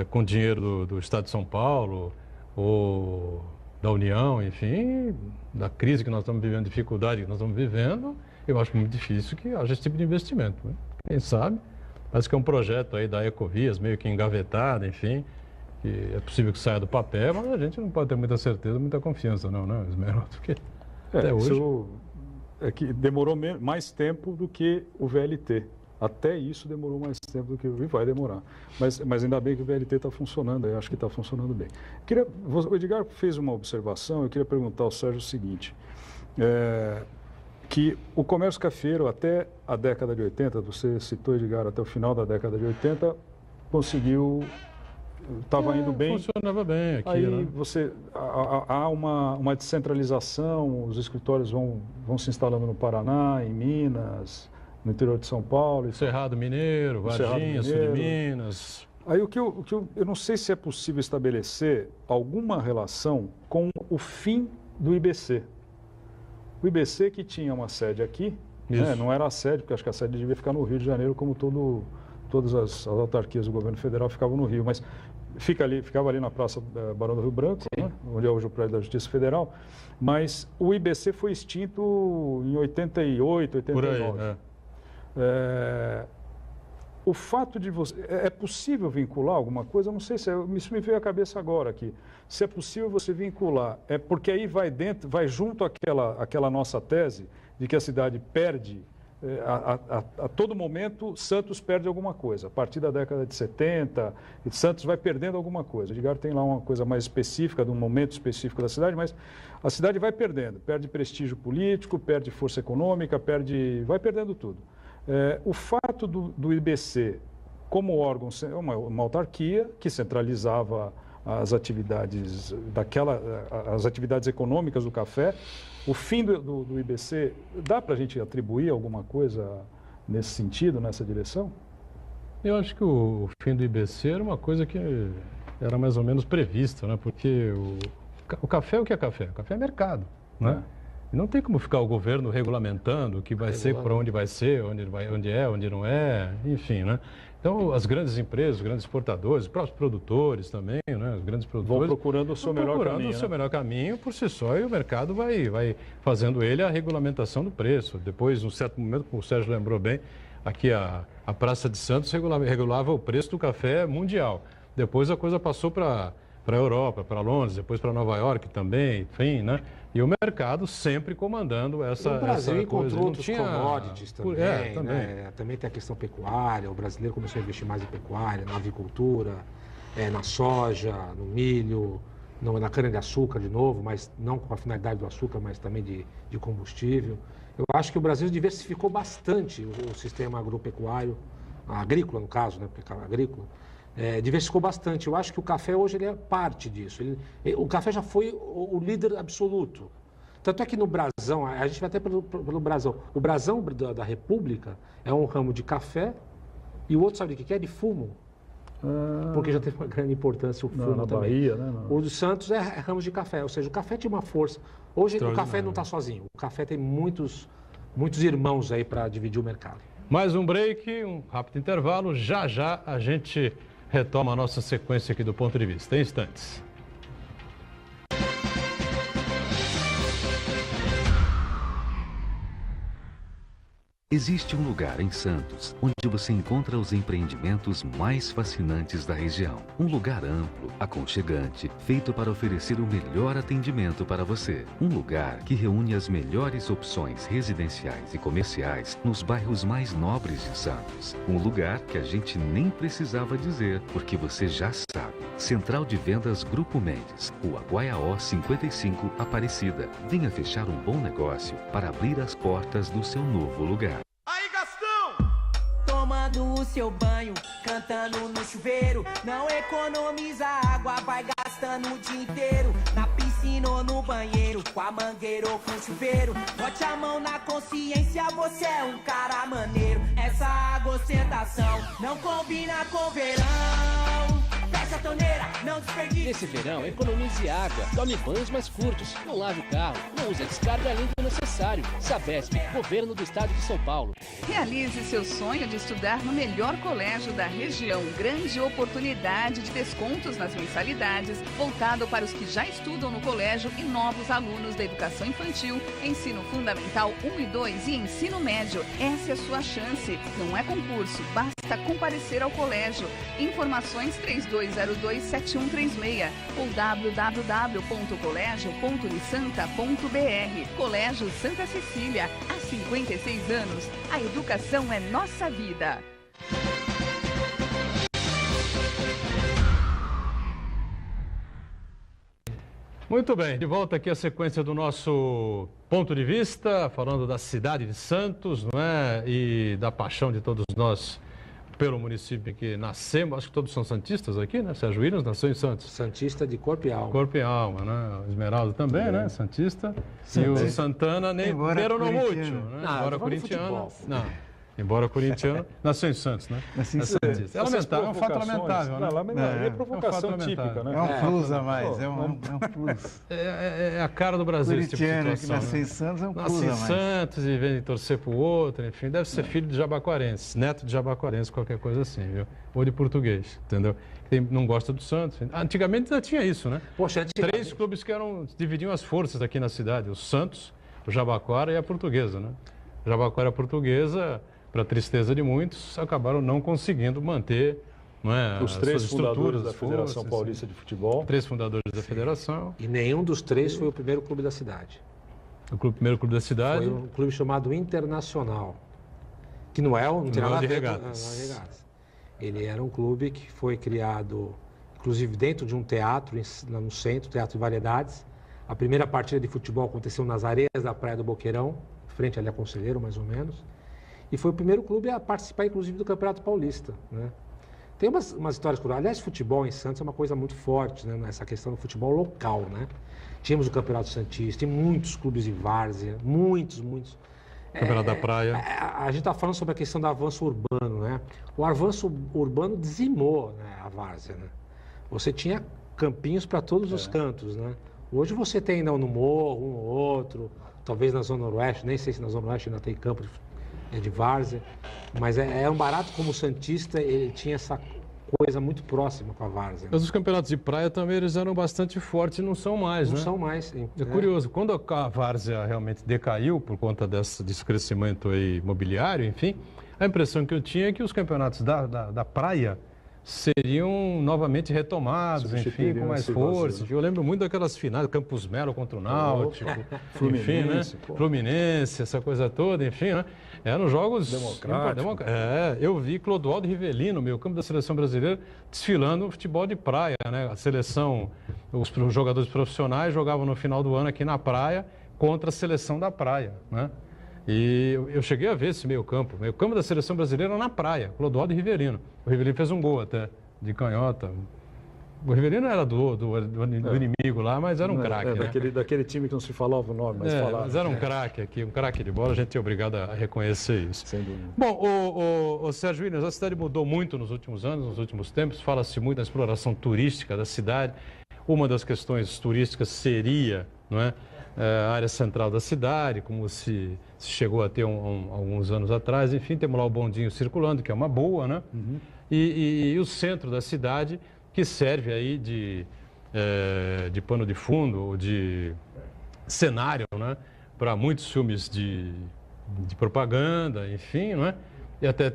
com dinheiro do Estado de São Paulo ou da União, enfim, da crise que nós estamos vivendo, dificuldade que nós estamos vivendo, eu acho muito difícil que haja esse tipo de investimento, né? Quem sabe, parece que é um projeto aí da Ecovias, meio que engavetado, enfim, que é possível que saia do papel, mas a gente não pode ter muita certeza, muita confiança, não, Esmeralda? Porque até hoje... Isso é que demorou mais tempo do que o VLT. Até isso demorou mais tempo do que vai demorar. Mas ainda bem que o VLT está funcionando, eu acho que está funcionando bem. O Edgar fez uma observação, eu queria perguntar ao Sérgio o seguinte, que o comércio cafeiro até a década de 80, você citou, Edgar, até o final da década de 80, conseguiu, estava indo bem. Funcionava bem aqui, aí né? Há uma descentralização, os escritórios vão se instalando no Paraná, em Minas, no interior de São Paulo. Cerrado Mineiro, Varginha, sul de Minas. Aí eu não sei se é possível estabelecer alguma relação com o fim do IBC. O IBC que tinha uma sede aqui, né, não era a sede, porque acho que a sede devia ficar no Rio de Janeiro, como todas as autarquias do governo federal ficavam no Rio, mas ficava ali na Praça Barão do Rio Branco, né, onde é hoje o prédio da Justiça Federal, mas o IBC foi extinto em 88, 89. Por aí, o fato de você... É possível vincular alguma coisa? Eu não sei se... Isso me veio à cabeça agora aqui. Se é possível você vincular, porque aí vai junto àquela nossa tese de que a cidade perde, a todo momento, Santos perde alguma coisa. A partir da década de 70, Santos vai perdendo alguma coisa. O Edgar tem lá uma coisa mais específica, de um momento específico da cidade, mas a cidade vai perdendo. Perde prestígio político, perde força econômica, vai perdendo tudo. O fato do IBC, como órgão, uma autarquia que centralizava as atividades as atividades econômicas do café, o fim do IBC, dá para a gente atribuir alguma coisa nesse sentido, nessa direção? Eu acho que o fim do IBC era uma coisa que era mais ou menos prevista, né? Porque o café, o que é café? O café é mercado, né? E não tem como ficar o governo regulamentando o que vai ser, para onde vai ser, onde não é, enfim, né? Então, as grandes empresas, os grandes exportadores, os próprios produtores também, né? Os grandes produtores vão procurando o seu melhor caminho. Seu melhor caminho por si só, e o mercado vai fazendo ele a regulamentação do preço. Depois, num certo momento, como o Sérgio lembrou bem, aqui a Praça de Santos regulava o preço do café mundial. Depois a coisa passou para a Europa, para Londres, depois para Nova York também, enfim, né? E o mercado sempre comandando essa coisa. O Brasil encontrou outros commodities também, também. Né? Também tem a questão pecuária, o brasileiro começou a investir mais em pecuária, na avicultura, na soja, no milho, na cana-de-açúcar de novo, mas não com a finalidade do açúcar, mas também de combustível. Eu acho que o Brasil diversificou bastante o sistema agropecuário, agrícola no caso, né? Porque agrícola. Diversificou bastante. Eu acho que o café hoje ele é parte disso. O café já foi o líder absoluto. Tanto é que no brasão, a gente vai até pelo brasão. O brasão da República é um ramo de café e o outro sabe de que é? De fumo. Porque já teve uma grande importância o fumo na também. Bahia, né? O do Santos é ramos de café, ou seja, o café tinha uma força. Hoje o café não está sozinho. O café tem muitos irmãos aí para dividir o mercado. Mais um break, um rápido intervalo. Já a gente retoma a nossa sequência aqui do Ponto de Vista, em instantes. Existe um lugar em Santos onde você encontra os empreendimentos mais fascinantes da região. Um lugar amplo, aconchegante, feito para oferecer o melhor atendimento para você. Um lugar que reúne as melhores opções residenciais e comerciais nos bairros mais nobres de Santos. Um lugar que a gente nem precisava dizer, porque você já sabe. Central de Vendas Grupo Mendes, Rua Guaiaó 55, Aparecida. Venha fechar um bom negócio para abrir as portas do seu novo lugar. Aí, Gastão! Tomando o seu banho, cantando no chuveiro. Não economiza água, vai gastando o dia inteiro. Na piscina ou no banheiro, com a mangueira ou com o chuveiro. Bote a mão na consciência, você é um cara maneiro. Essa água ostentação não combina com verão. Fecha a torneira, não desperdice. Nesse verão, economize água, tome banhos mais curtos, não lave o carro, não use a descarga além do necessário. Sabesp, Governo do Estado de São Paulo. Realize seu sonho de estudar no melhor colégio da região. Grande oportunidade de descontos nas mensalidades, voltado para os que já estudam no colégio e novos alunos da educação infantil, ensino fundamental 1 e 2 e ensino médio. Essa é a sua chance. Não é concurso, basta comparecer ao colégio. Informações 3222-0101 32027136 ou www.colégio.unisanta.br. Colégio Santa Cecília, há 56 anos, a educação é nossa vida. Muito bem, de volta aqui a sequência do nosso ponto de vista, falando da cidade de Santos, não é? E da paixão de todos nós pelo município que nascemos. Acho que todos são santistas aqui, né? Sérgio Williams nasceu em Santos. Santista de corpo e alma. Corpo e alma, né? O Esmeraldo também, né? Santista. E o Santana, nem pero no muito, né? Embora corintiano. Não. Embora corintiano, nasceu em Santos, né? Nasceu em Santos. É lamentável, é um fato lamentável, né? É provocação típica, né? É um plus a mais, é um plus. É a cara do Brasil esse tipo de situação. Que nasceu em Santos é um plus a mais. Nasce em Santos e vem torcer pro outro, enfim, deve ser filho de jabaquarense, neto de jabaquarense, qualquer coisa assim, viu? Ou de português, entendeu? Não gosta do Santos. Antigamente já tinha isso, né? Poxa, 3 clubes que dividiam as forças aqui na cidade, o Santos, o Jabaquara e a Portuguesa, né? O Jabaquara e a Portuguesa, para tristeza de muitos, acabaram não conseguindo manter, não é, os 3 fundadores da Federação Paulista de Futebol. 3 fundadores da federação. E nenhum dos 3 foi o primeiro clube da cidade. O primeiro clube da cidade? Foi um clube chamado Internacional, que não tem nada a ver com regatas. Ele era um clube que foi criado, inclusive dentro de um teatro, no centro, Teatro de Variedades. A primeira partida de futebol aconteceu nas areias da Praia do Boqueirão, frente ali a Conselheiro, mais ou menos. E foi o primeiro clube a participar, inclusive, do Campeonato Paulista, né? Tem umas histórias curiosas. Aliás, futebol em Santos é uma coisa muito forte, né? Nessa questão do futebol local, né? Tínhamos o Campeonato Santista, tem muitos clubes de várzea, muitos. Campeonato da Praia. A gente está falando sobre a questão do avanço urbano, né? O avanço urbano dizimou, né, a várzea, né? Você tinha campinhos para todos os cantos, né? Hoje você tem ainda no morro, um ou outro, talvez na Zona Noroeste, nem sei se na Zona Oeste ainda tem campo de várzea, mas é um barato como o Santista, ele tinha essa coisa muito próxima com a várzea. Mas os campeonatos de praia também eles eram bastante fortes e não são mais, né? Não são mais, sim. É curioso, quando a várzea realmente decaiu por conta desse crescimento aí imobiliário, enfim, a impressão que eu tinha é que os campeonatos da praia seriam novamente retomados, enfim, com mais força. Eu lembro muito daquelas finais, Campos Melo contra o Náutico, enfim, né? Fluminense, essa coisa toda, enfim, né? Eram jogos democráticos. Eu vi Clodoaldo Rivelino, meio campo da seleção brasileira, desfilando no futebol de praia, né? A seleção, os jogadores profissionais jogavam no final do ano aqui na praia contra a seleção da praia, né? E eu cheguei a ver esse meio campo da seleção brasileira na praia, Clodoaldo Rivelino. O Rivelino fez um gol até, de canhota. O Rivelino era do inimigo lá, mas era um craque. Daquele time que não se falava o nome, mas falava. Mas era um craque aqui, um craque de bola, a gente é obrigado a reconhecer isso. Sem dúvida. Bom, o Sérgio Williams, a cidade mudou muito nos últimos anos, nos últimos tempos, fala-se muito da exploração turística da cidade. Uma das questões turísticas seria, não é? A área central da cidade, como se chegou a ter alguns anos atrás. Enfim, temos lá o bondinho circulando, que é uma boa, né? Uhum. E o centro da cidade, que serve aí de pano de fundo, ou de cenário, né? Para muitos filmes de propaganda, enfim, não é? E até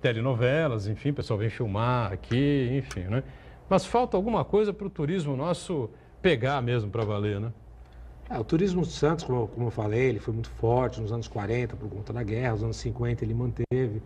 telenovelas, enfim, o pessoal vem filmar aqui, enfim, né? Mas falta alguma coisa para o turismo nosso pegar mesmo para valer, né? O turismo de Santos, como eu falei, ele foi muito forte nos anos 40 por conta da guerra, nos anos 50 ele manteve.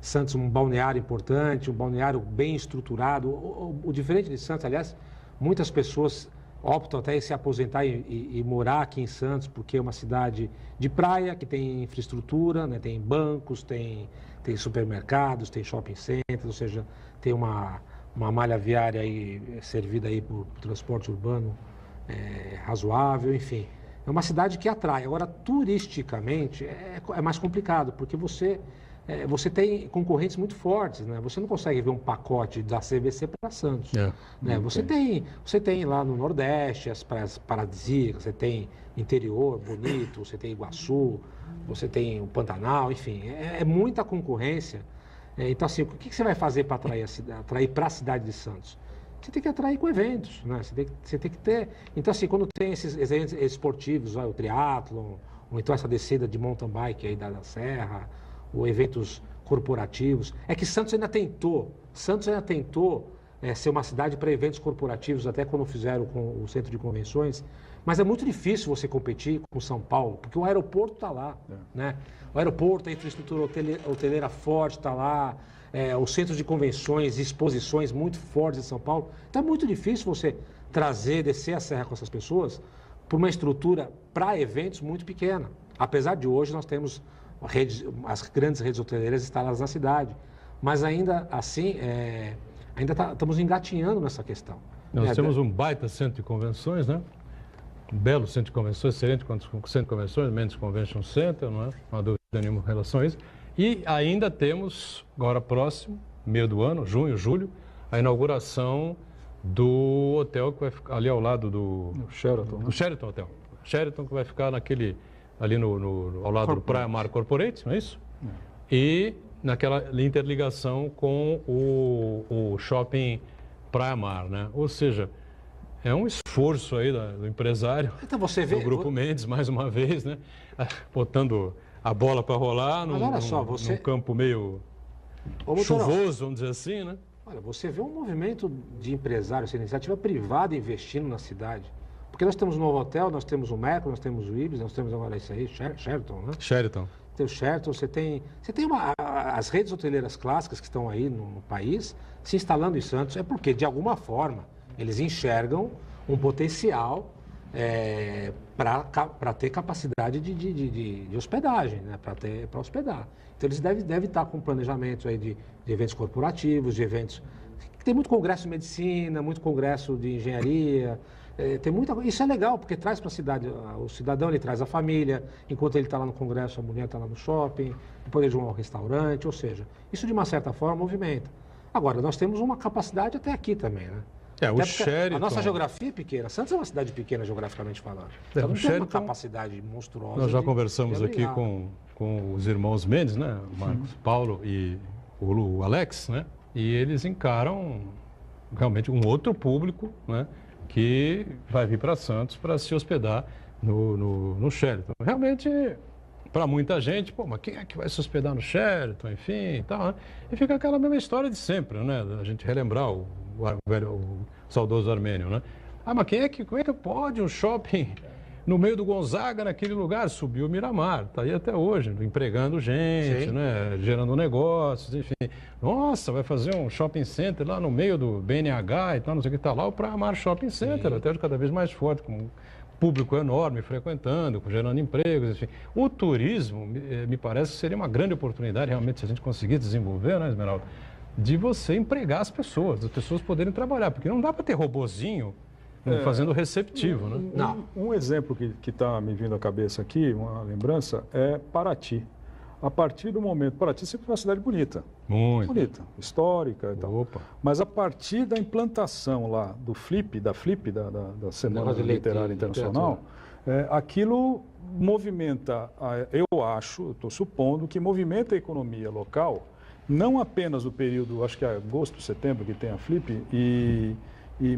Santos um balneário importante, um balneário bem estruturado. O diferente de Santos, aliás, muitas pessoas optam até em se aposentar e morar aqui em Santos, porque é uma cidade de praia, que tem infraestrutura, né? Tem bancos, tem supermercados, tem shopping centers, ou seja, tem uma malha viária aí, servida aí por transporte urbano razoável, enfim. É uma cidade que atrai. Agora, turisticamente, é mais complicado, porque você tem concorrentes muito fortes, né? Você não consegue ver um pacote da CVC para Santos. Né? Você tem lá no Nordeste as praias paradisíacas, você tem interior bonito, você tem Iguaçu, você tem o Pantanal, enfim. É muita concorrência. Então, assim, o que você vai fazer para atrair para a cidade de Santos? Você tem que atrair com eventos, né? Você tem que ter... Então, assim, quando tem esses eventos esportivos, o triatlon, ou então essa descida de mountain bike aí da serra, ou eventos corporativos, é que Santos ainda tentou ser uma cidade para eventos corporativos, até quando fizeram com o centro de convenções. Mas é muito difícil você competir com São Paulo, porque o aeroporto está lá, né? O aeroporto, a infraestrutura hoteleira forte está lá, os centros de convenções e exposições muito fortes em São Paulo. Então é muito difícil você descer a serra com essas pessoas por uma estrutura para eventos muito pequena. Apesar de hoje nós temos as grandes redes hoteleiras instaladas na cidade, mas ainda assim estamos engatinhando nessa questão. Nós temos um baita centro de convenções, né? Um belo centro de convenções, excelente centro de convenções, Mendes Convention Center, não é? Não há dúvida nenhuma em relação a isso. E ainda temos, agora próximo, meio do ano, junho, julho, a inauguração do hotel que vai ficar ali ao lado do Sheraton, né? Do Sheraton Hotel. Sheraton que vai ficar ali ao lado do Praia Mar Corporate, não é isso? E naquela interligação com o shopping Praia Mar, né? Ou seja, é um esforço aí do empresário, então você vê, do Grupo Mendes, mais uma vez, né? Botando a bola para rolar num campo meio chuvoso, vamos dizer assim, né? Olha, você vê um movimento de empresários, iniciativa privada investindo na cidade. Porque nós temos um novo hotel, nós temos o Meco, nós temos o Ibis, nós temos agora isso aí, Sheraton, né? Sheraton. Tem o Sheraton, você tem as redes hoteleiras clássicas que estão aí no país se instalando em Santos, é porque, de alguma forma, eles enxergam um potencial para ter capacidade de hospedagem, né? Para hospedar. Então, eles devem estar com planejamentos aí de eventos corporativos, de eventos... Tem muito congresso de medicina, muito congresso de engenharia, tem muita... Isso é legal, porque traz para a cidade, o cidadão ele traz a família, enquanto ele está lá no congresso, a mulher está lá no shopping, depois eles vão ao restaurante, ou seja, isso de uma certa forma movimenta. Agora, nós temos uma capacidade até aqui também, né? O Sheraton... A nossa geografia é pequena. Santos é uma cidade pequena, geograficamente falando. Então, não tem uma capacidade monstruosa. Nós já conversamos aqui com os irmãos Mendes, né? O Marcos Paulo e o Alex, né? E eles encaram realmente um outro público, né? Que vai vir para Santos para se hospedar no Sheraton. Realmente, para muita gente, mas quem é que vai se hospedar no Sheraton, enfim, e tal, né? E fica aquela mesma história de sempre, né? A gente relembrar o saudoso Armênio, né? Mas como é que pode um shopping no meio do Gonzaga, naquele lugar? Subiu o Miramar, está aí até hoje, empregando gente, né? Gerando negócios, enfim. Nossa, vai fazer um shopping center lá no meio do BNH e tal, não sei o que, está lá o Praia Mar Shopping Center, até cada vez mais forte, com um público enorme frequentando, gerando empregos, enfim. O turismo, me parece que seria uma grande oportunidade, realmente, se a gente conseguir desenvolver, né, Esmeralda? De você empregar as pessoas poderem trabalhar, porque não dá para ter robozinho fazendo receptivo, né? Um exemplo que está me vindo à cabeça aqui, uma lembrança, é Paraty. A partir do momento... Paraty sempre foi uma cidade bonita. Muito. Bonita, histórica e tal. Opa. Mas a partir da implantação lá do da Semana Literária Internacional, aquilo movimenta, eu acho, estou supondo, que movimenta a economia local, não apenas no período, acho que é agosto, setembro, que tem a Flip,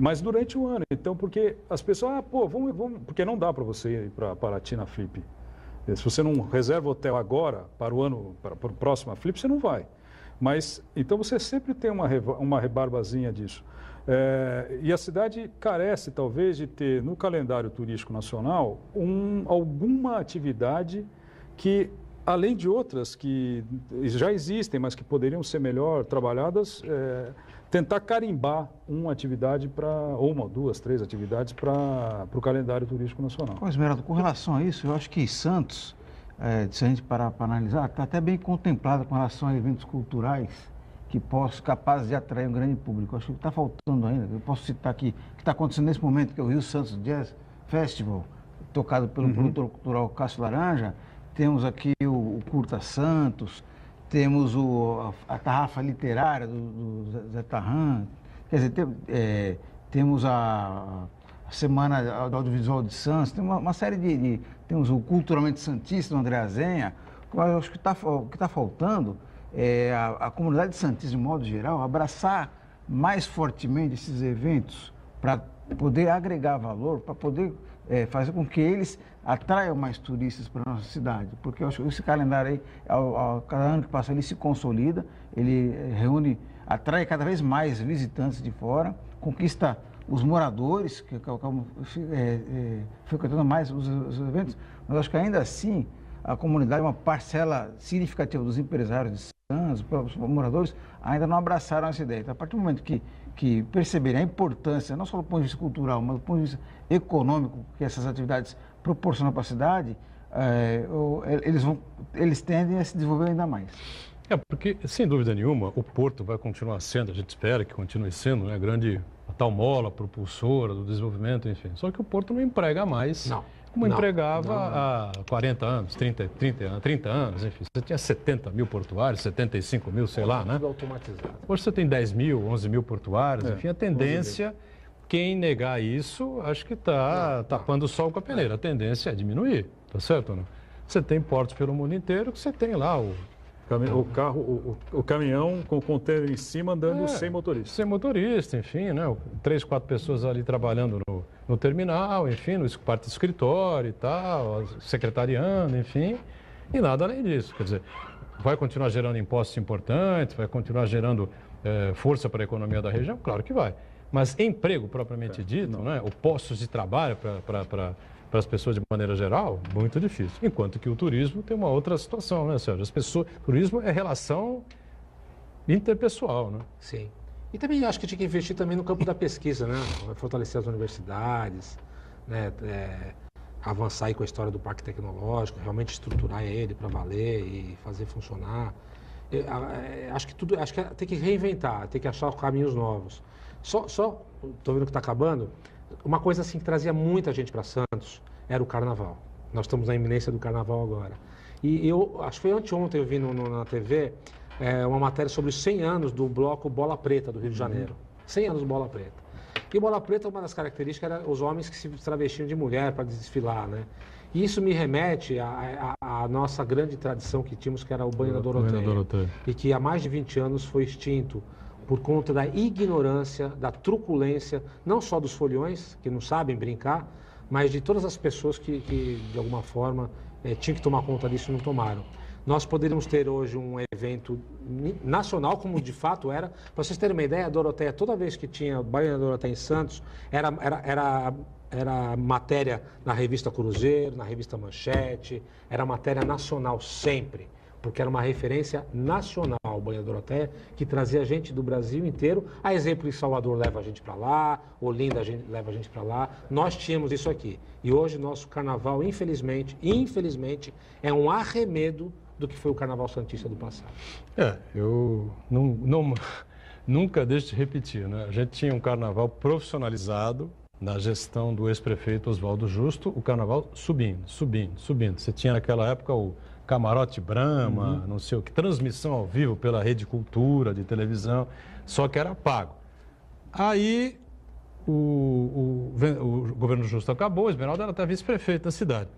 mas durante o ano. Então, porque as pessoas, vamos, porque não dá para você ir para Paraty na Flip. Se você não reserva hotel agora, para o ano, para o próximo Flip, você não vai. Mas, então você sempre tem uma rebarbazinha disso. E a cidade carece, talvez, de ter no calendário turístico nacional alguma atividade que, além de outras que já existem, mas que poderiam ser melhor trabalhadas, tentar carimbar uma atividade ou uma, duas, três atividades para o calendário turístico nacional. Esmeralda, com relação a isso, eu acho que Santos, se a gente parar para analisar, está até bem contemplada com relação a eventos culturais capazes de atrair um grande público. Eu acho que está faltando ainda. Eu posso citar aqui o que está acontecendo nesse momento, que é o Rio Santos Jazz Festival, tocado pelo produtor cultural Cássio Laranja. Temos aqui o Curta Santos, temos a Tarrafa Literária do Zé Tarran, quer dizer, temos a Semana do Audiovisual de Santos, tem uma série temos o Culturalmente Santista do André Azenha. Eu acho que o que está faltando é a comunidade santista, de modo geral, abraçar mais fortemente esses eventos para poder agregar valor, para poder fazer com que eles atraiam mais turistas para a nossa cidade. Porque eu acho que esse calendário aí, cada ano que passa, ele se consolida, ele atrai cada vez mais visitantes de fora, conquista os moradores, que acabam frequentando mais os eventos, mas acho que ainda assim a comunidade, uma parcela significativa dos empresários de Santos, os moradores, ainda não abraçaram essa ideia. Então, a partir do momento que perceberem a importância, não só do ponto de vista cultural, mas do ponto de vista econômico, que essas atividades proporcionam para a cidade, eles tendem a se desenvolver ainda mais. Porque, sem dúvida nenhuma, o Porto vai continuar sendo, a gente espera que continue sendo, né, a tal mola propulsora do desenvolvimento, enfim. Só que o Porto não emprega mais como empregava há 40 anos, 30 anos, enfim. Você tinha 70 mil portuários, 75 mil, sei lá, né? Tudo automatizado. Hoje você tem 10 mil, 11 mil portuários, enfim, a tendência, quem negar isso, acho que está tapando o sol com a peneira. A tendência é diminuir, tá certo ou não? Você tem portos pelo mundo inteiro que você tem lá o caminhão com o container em cima andando sem motorista. Sem motorista, enfim, né? 3, 4 pessoas ali trabalhando no terminal, enfim, no parte do escritório e tal, secretariando, enfim, e nada além disso. Quer dizer, vai continuar gerando impostos importantes, vai continuar gerando força para a economia da região? Claro que vai. Mas emprego propriamente dito, né? Ou postos de trabalho para as pessoas de maneira geral, muito difícil. Enquanto que o turismo tem uma outra situação, né, Sérgio? Turismo é relação interpessoal, né? Sim. E também acho que tinha que investir também no campo da pesquisa, né? Fortalecer as universidades, né? Avançar aí com a história do parque tecnológico, realmente estruturar ele para valer e fazer funcionar. Acho que tem que reinventar, tem que achar caminhos novos. Estou vendo que está acabando. Uma coisa assim que trazia muita gente para Santos era o carnaval. Nós estamos na iminência do carnaval agora. E eu acho que foi anteontem eu vi na TV uma matéria sobre os 100 anos do bloco Bola Preta do Rio de Janeiro. 100 anos do Bola Preta. E Bola Preta, uma das características era os homens que se travestiam de mulher para desfilar, né? E isso me remete à nossa grande tradição que tínhamos, que era o banho da Doroteia. E que há mais de 20 anos foi extinto por conta da ignorância, da truculência, não só dos foliões, que não sabem brincar, mas de todas as pessoas que de alguma forma, tinham que tomar conta disso e não tomaram. Nós poderíamos ter hoje um evento nacional, como de fato era. Para vocês terem uma ideia, a Doroteia, toda vez que tinha o banho da Doroteia em Santos, era matéria na revista Cruzeiro, na revista Manchete, era matéria nacional sempre. Porque era uma referência nacional, o banho da Doroteia, que trazia gente do Brasil inteiro. A exemplo de Salvador leva a gente para lá, Olinda leva a gente para lá. Nós tínhamos isso aqui. E hoje nosso carnaval, infelizmente, é um arremedo do que foi o Carnaval Santista do passado. Eu nunca deixo de repetir, né? A gente tinha um carnaval profissionalizado na gestão do ex-prefeito Oswaldo Justo, o carnaval subindo. Você tinha naquela época o Camarote Brahma, não sei o que, transmissão ao vivo pela Rede Cultura de televisão, só que era pago. Aí o governo Justo acabou, Esmeralda era até vice-prefeito da cidade.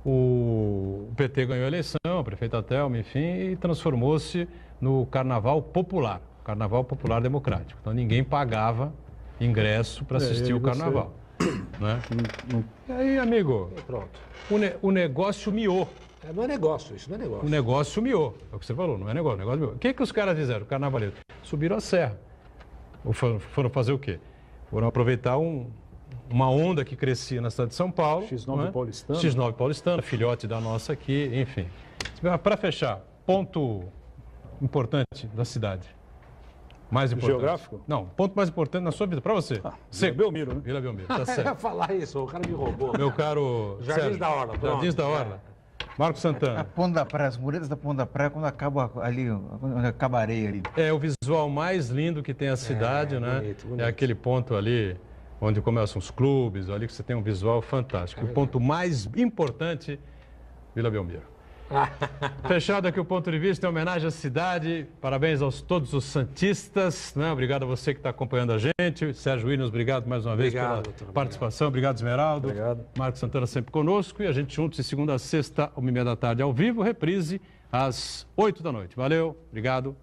O PT ganhou a eleição, a prefeita Thelma, enfim, e transformou-se no Carnaval Popular Democrático. Então ninguém pagava ingresso para assistir o Carnaval. Né? E aí, amigo, pronto. O negócio miou. Não é negócio, isso não é negócio. O negócio miou, é o que você falou, não é negócio, o negócio miou. O que os caras fizeram, carnavaleiros? Subiram a serra. Foram fazer o quê? Foram aproveitar uma onda que crescia na cidade de São Paulo. X9 paulistana. X9 paulistana, filhote da nossa aqui, enfim. Para fechar, ponto importante da cidade. Mais importante. Geográfico? Não, ponto mais importante na sua vida, para você. Vila Belmiro, né? Vila Belmiro, tá certo. Eu ia falar isso, o cara me roubou. Meu caro Jardins da Orla. Jardins da Orla. Marcos Santana. A Ponta da Praia, as muretas da Ponta da Praia, quando acaba ali, onde acaba a areia ali. É o visual mais lindo que tem a cidade, né? Bonito. É aquele ponto ali onde começam os clubes, ali que você tem um visual fantástico. O ponto mais importante, Vila Belmiro. Fechado aqui o ponto de vista, em homenagem à cidade. Parabéns a todos os santistas, né? Obrigado a você que está acompanhando a gente. Sérgio Williams, obrigado mais uma vez pela participação. Obrigado, Esmeraldo. Obrigado. Marcos Santana sempre conosco. E a gente juntos de segunda a sexta, 1h30 da tarde, ao vivo. Reprise às 8 da noite. Valeu, obrigado.